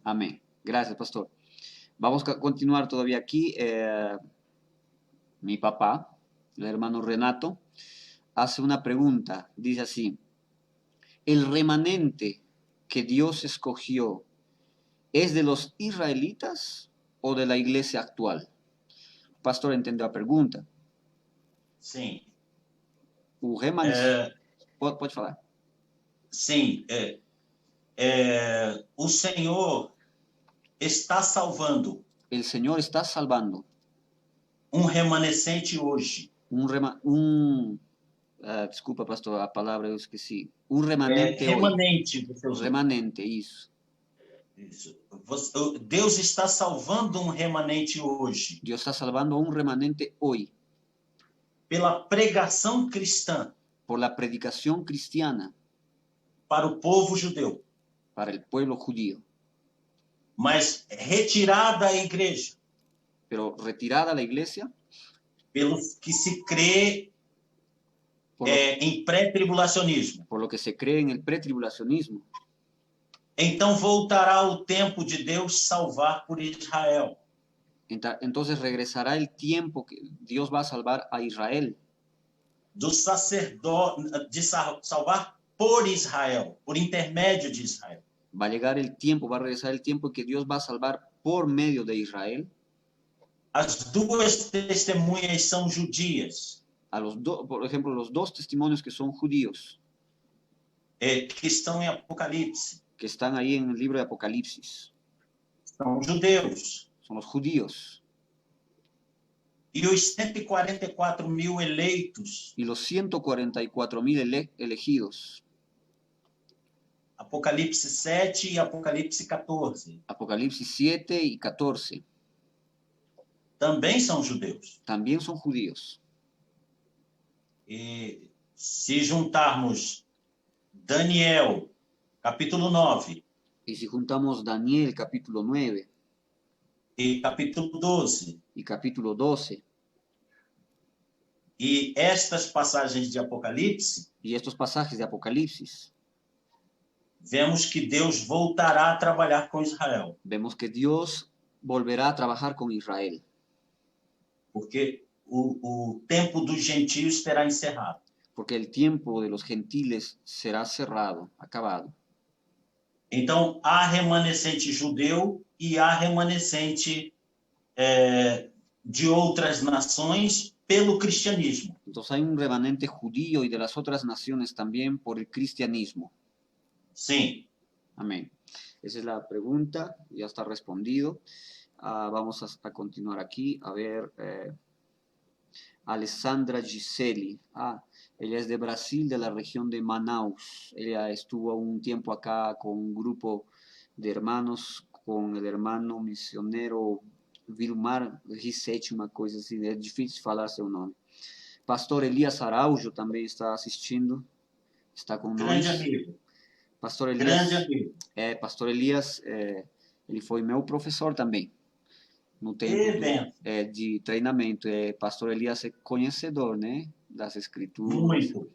Amén. Gracias, pastor. Vamos a continuar todavía aquí. Mi papá, el hermano Renato, hace una pregunta. Dice así: ¿el remanente que Dios escogió es de los israelitas o de la iglesia actual? O pastor entendeu a pergunta? Sim. O remanente... Pode falar. Sim. O Senhor está salvando El Señor está salvando um remanescente hoje. desculpa, pastor, a palavra eu esqueci. Um remanente hoje. Remanente. Remanente, isso. Deus está salvando um remanente hoje. Deus está salvando um remanente hoje. Pela pregação cristã. Por la predicación cristiana. Para o povo judeu. Para el pueblo judío. Mas retirada a igreja. Pero retirada la iglesia. Pelos que se crê em pré-tribulacionismo. Por lo que se cree en el pré-tribulacionismo. Então voltará o tempo de Deus salvar por Israel. Entonces regresará el tiempo que Dios va a salvar a Israel. Do sacerdote, de salvar por Israel, por intermédio de Israel. Va a llegar el tiempo, va a regresar el tiempo que Dios va a salvar por medio de Israel. As duas testemunhas são judias. Por ejemplo, los dos testimonios que son judíos. Que estão em Apocalipse. Que están ahí en el libro de Apocalipsis. São judeus. Son los judíos. E os 144.000 eleitos. Y los 144.000 elegidos. Apocalipse 7 e Apocalipse 14. Apocalipsis 7 y 14. Também são judeus. También son judíos. E se juntarmos Daniel, capítulo 9. Y si juntamos Daniel, capítulo 9. E capítulo 12. Y capítulo 12. E estas passagens de Apocalipse. Y estos pasajes de Apocalipsis. Vemos que Deus voltará a trabalhar com Israel. Vemos que Dios volverá a trabajar con Israel. Porque o tempo dos gentios terá encerrado. Porque el tiempo de los gentiles será cerrado, acabado. Então, há remanescente judeu e há remanescente de outras nações pelo cristianismo. Entonces hay un remanente judío y de las otras naciones también por el cristianismo. Sim. Amén. Esa es la pregunta, ya está respondido. Vamos a continuar aquí. A ver, Alessandra Giseli. Ella es de Brasil, de la región de Manaus. Ella estuvo un tiempo acá con un grupo de hermanos, con el hermano misionero Vilmar Rissetti, uma coisa assim. É difícil falar seu nome. Pastor Elias Araújo também está assistindo. Está com nós. Grande amigo. Pastor Elias, grande amigo. Pastor Elias, ele foi meu professor também, no tempo de treinamento. Pastor Elias é conhecedor, né, das escrituras. Muito,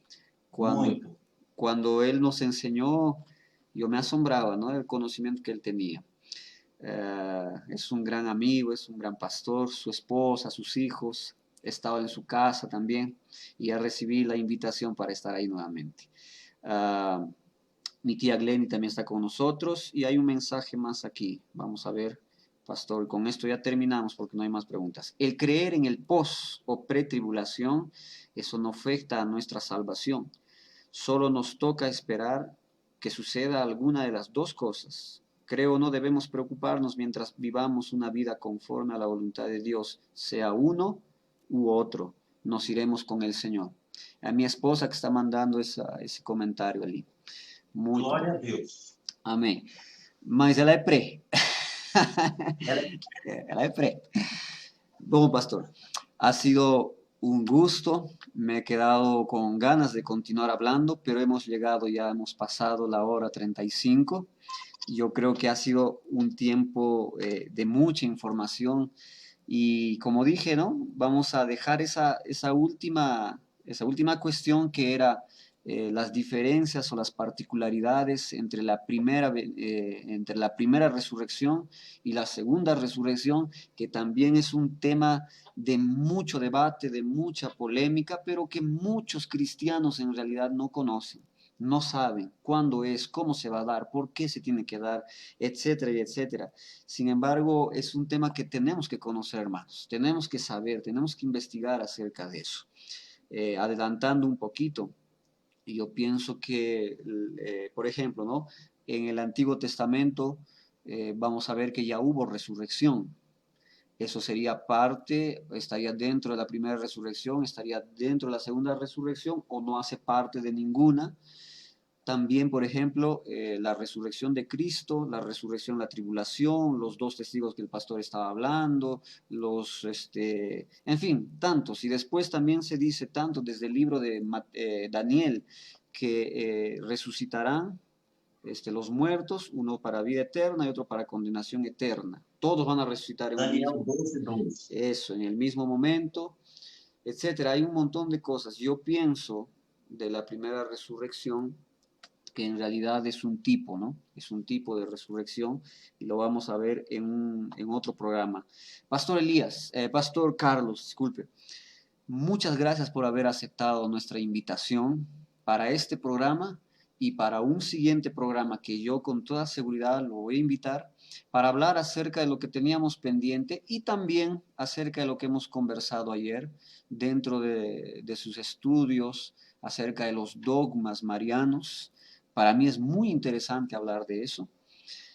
muito. Quando ele nos ensinou, eu me assombrava, ¿no?, el conhecimento que ele tinha. É um grande amigo, é um grande pastor, sua esposa, seus filhos estavam em sua casa também, e eu recebi a invitação para estar aí novamente. Mi tía Glenny también está con nosotros y hay un mensaje más aquí. Vamos a ver, pastor, con esto ya terminamos porque no hay más preguntas. El creer en el post o pretribulación, eso no afecta a nuestra salvación. Solo nos toca esperar que suceda alguna de las dos cosas. Creo no debemos preocuparnos mientras vivamos una vida conforme a la voluntad de Dios, sea uno u otro. Nos iremos con el Señor. A mi esposa que está mandando esse comentario ali. Muito Glória bom. a Deus. Amém. Mas ela é pré. Ela- Ela é pré. Bom, pastor, ha sido un gusto. Me he quedado con ganas de continuar hablando, pero hemos llegado, ya hemos pasado la hora 35. Yo creo que ha sido un tiempo de mucha información y como dije, ¿no? Vamos a dejar esa última cuestión que era las diferencias o las particularidades entre la primera resurrección y la segunda resurrección, que también es un tema de mucho debate, de mucha polémica, pero que muchos cristianos en realidad no conocen. No saben cuándo es, cómo se va a dar, por qué se tiene que dar, etcétera y etcétera. Sin embargo, es un tema que tenemos que conocer, hermanos. Tenemos que saber, tenemos que investigar acerca de eso. Adelantando un poquito, yo pienso que, por ejemplo, ¿no? En el Antiguo Testamento vamos a ver que ya hubo resurrección. Eso sería parte, estaría dentro de la primera resurrección, estaría dentro de la segunda resurrección o no hace parte de ninguna. También, por ejemplo, la resurrección de Cristo, la resurrección, la tribulación, los dos testigos que el pastor estaba hablando, en fin, tantos. Y después también se dice tanto desde el libro de Daniel que resucitarán los muertos, uno para vida eterna y otro para condenación eterna. Todos van a resucitar en un Daniel mismo, 12:2. eso, en el mismo momento, etcétera. Hay un montón de cosas. Yo pienso de la primera resurrección que en realidad es un tipo, ¿no? Es un tipo de resurrección y lo vamos a ver en otro programa. Pastor Elías, Pastor Carlos, disculpe, muchas gracias por haber aceptado nuestra invitación para este programa y para un siguiente programa que yo con toda seguridad lo voy a invitar para hablar acerca de lo que teníamos pendiente y también acerca de lo que hemos conversado ayer dentro de sus estudios acerca de los dogmas marianos. Para mí es muy interesante hablar de eso.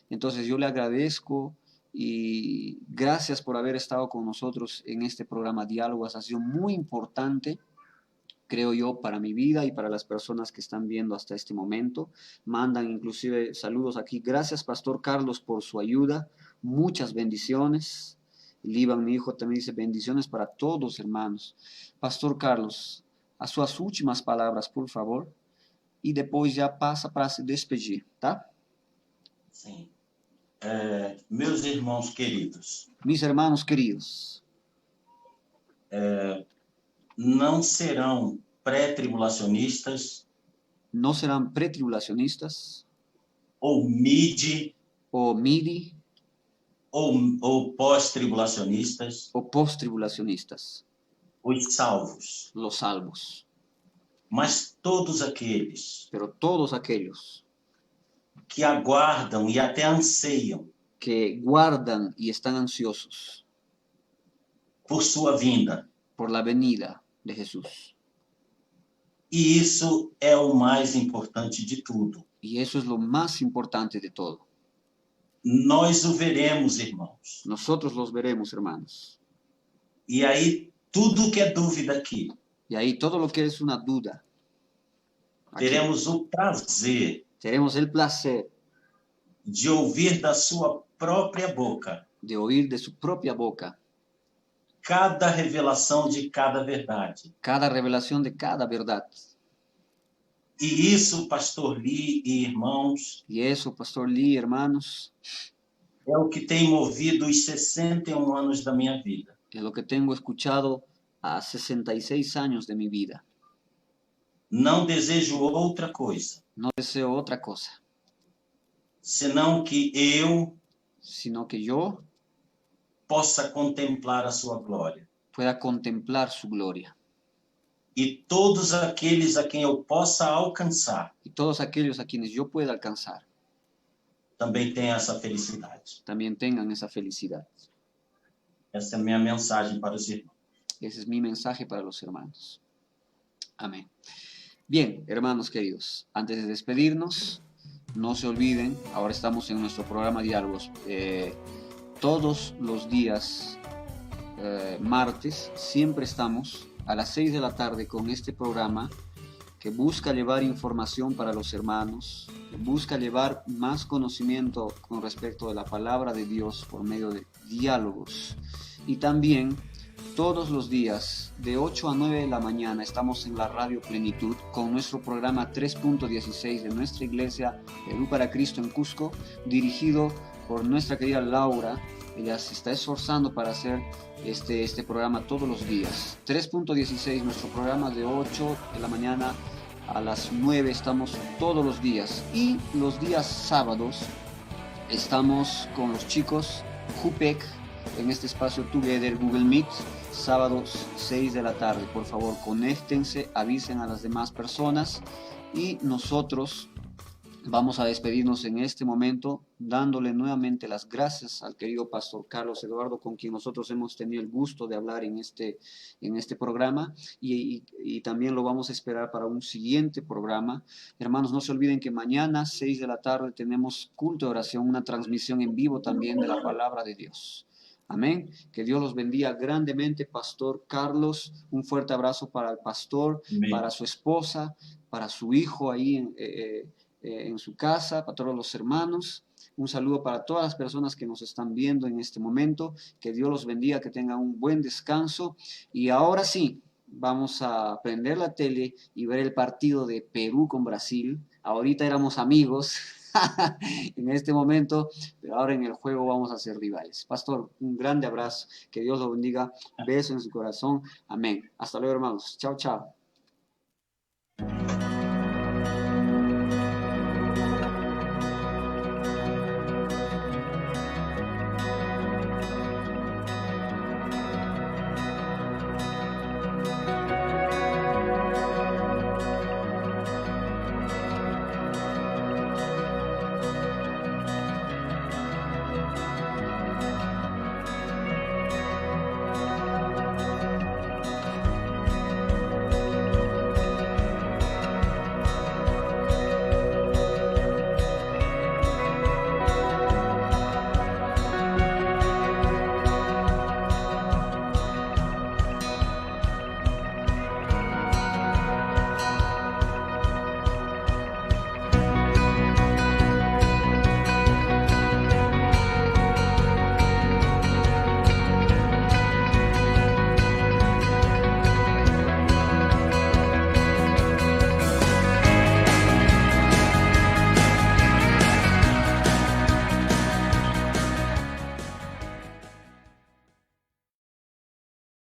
Entonces yo le agradezco y gracias por haber estado con nosotros en este programa Diálogos. Ha sido muy importante, creo yo, para mi vida y para las personas que están viendo hasta este momento. Mandan inclusive saludos aquí. Gracias, Pastor Carlos, por su ayuda. Muchas bendiciones. Líban, mi hijo, también dice bendiciones para todos, hermanos. Pastor Carlos, a sus últimas palabras, por favor. E depois já passa para se despedir, tá? Sim. Meus irmãos queridos, Mis hermanos queridos, não serão pré-tribulacionistas no serán pretribulacionistas ou mid o midi ou pós-tribulacionistas, o post-tribulacionistas, os salvos, los salvos, mas todos aqueles pero todos aquellos que aguardam e até anseiam que guardan y están ansiosos por sua vinda. por la venida de Jesús. E isso é o mais importante de tudo. Y eso es lo más importante de todo. Nós o veremos, irmãos. Nosotros los veremos, hermanos. E aí, tudo que é dúvida aqui, Y ahí todo lo que es una duda, aquí teremos o prazer tenemos el placer de ouvir da sua própria boca de oír de su propia boca cada revelação de cada verdade. cada revelación de cada verdad. E isso, pastor Lee e irmãos, Y eso, Pastor Lee, hermanos, é o que tem movido os 61 anos da minha vida. es lo que tengo escuchado a 66 años de mi vida. Não desejo outra coisa, No deseo otra cosa, senão que eu sino que yo possa contemplar a sua glória. pueda contemplar su gloria. E todos aqueles a quem eu possa alcançar Y todos aquellos a quienes yo pueda alcanzar também tenham essa felicidade. también tengan esa felicidad. Essa é a minha mensagem para os irmãos. Ese es mi mensaje para los hermanos. Amén. Bien, hermanos queridos, antes de despedirnos, no se olviden, ahora estamos en nuestro programa Diálogos. Todos los días martes siempre estamos a las 6 de la tarde con este programa que busca llevar información para los hermanos, que busca llevar más conocimiento con respecto de la palabra de Dios por medio de diálogos. Y también todos los días de 8 a 9 de la mañana estamos en la Radio Plenitud con nuestro programa 3.16 de nuestra iglesia Perú para Cristo en Cusco, dirigido por nuestra querida Laura. Ella se está esforzando para hacer este programa todos los días. 3.16, nuestro programa de 8 de la mañana a las 9 estamos todos los días. Y los días sábados estamos con los chicos JUPEC en este espacio Together Google Meet, sábados 6 de la tarde. Por favor, conéctense, avisen a las demás personas y nosotros vamos a despedirnos en este momento dándole nuevamente las gracias al querido pastor Carlos Eduardo, con quien nosotros hemos tenido el gusto de hablar en este programa y también lo vamos a esperar para un siguiente programa. Hermanos, no se olviden que mañana 6 de la tarde tenemos culto de oración, una transmisión en vivo también de la palabra de Dios. Amén. Que Dios los bendiga grandemente, Pastor Carlos. Un fuerte abrazo para el pastor, Amén. para su esposa, para su hijo ahí en su casa, para todos los hermanos. Un saludo para todas las personas que nos están viendo en este momento. Que Dios los bendiga, que tengan un buen descanso. Y ahora sí, vamos a prender la tele y ver el partido de Perú con Brasil. Ahorita éramos amigos en este momento, pero ahora en el juego vamos a ser rivales. Pastor, un grande abrazo. Que Dios lo bendiga. Beso en su corazón. Amén. Hasta luego, hermanos. Chao, chao.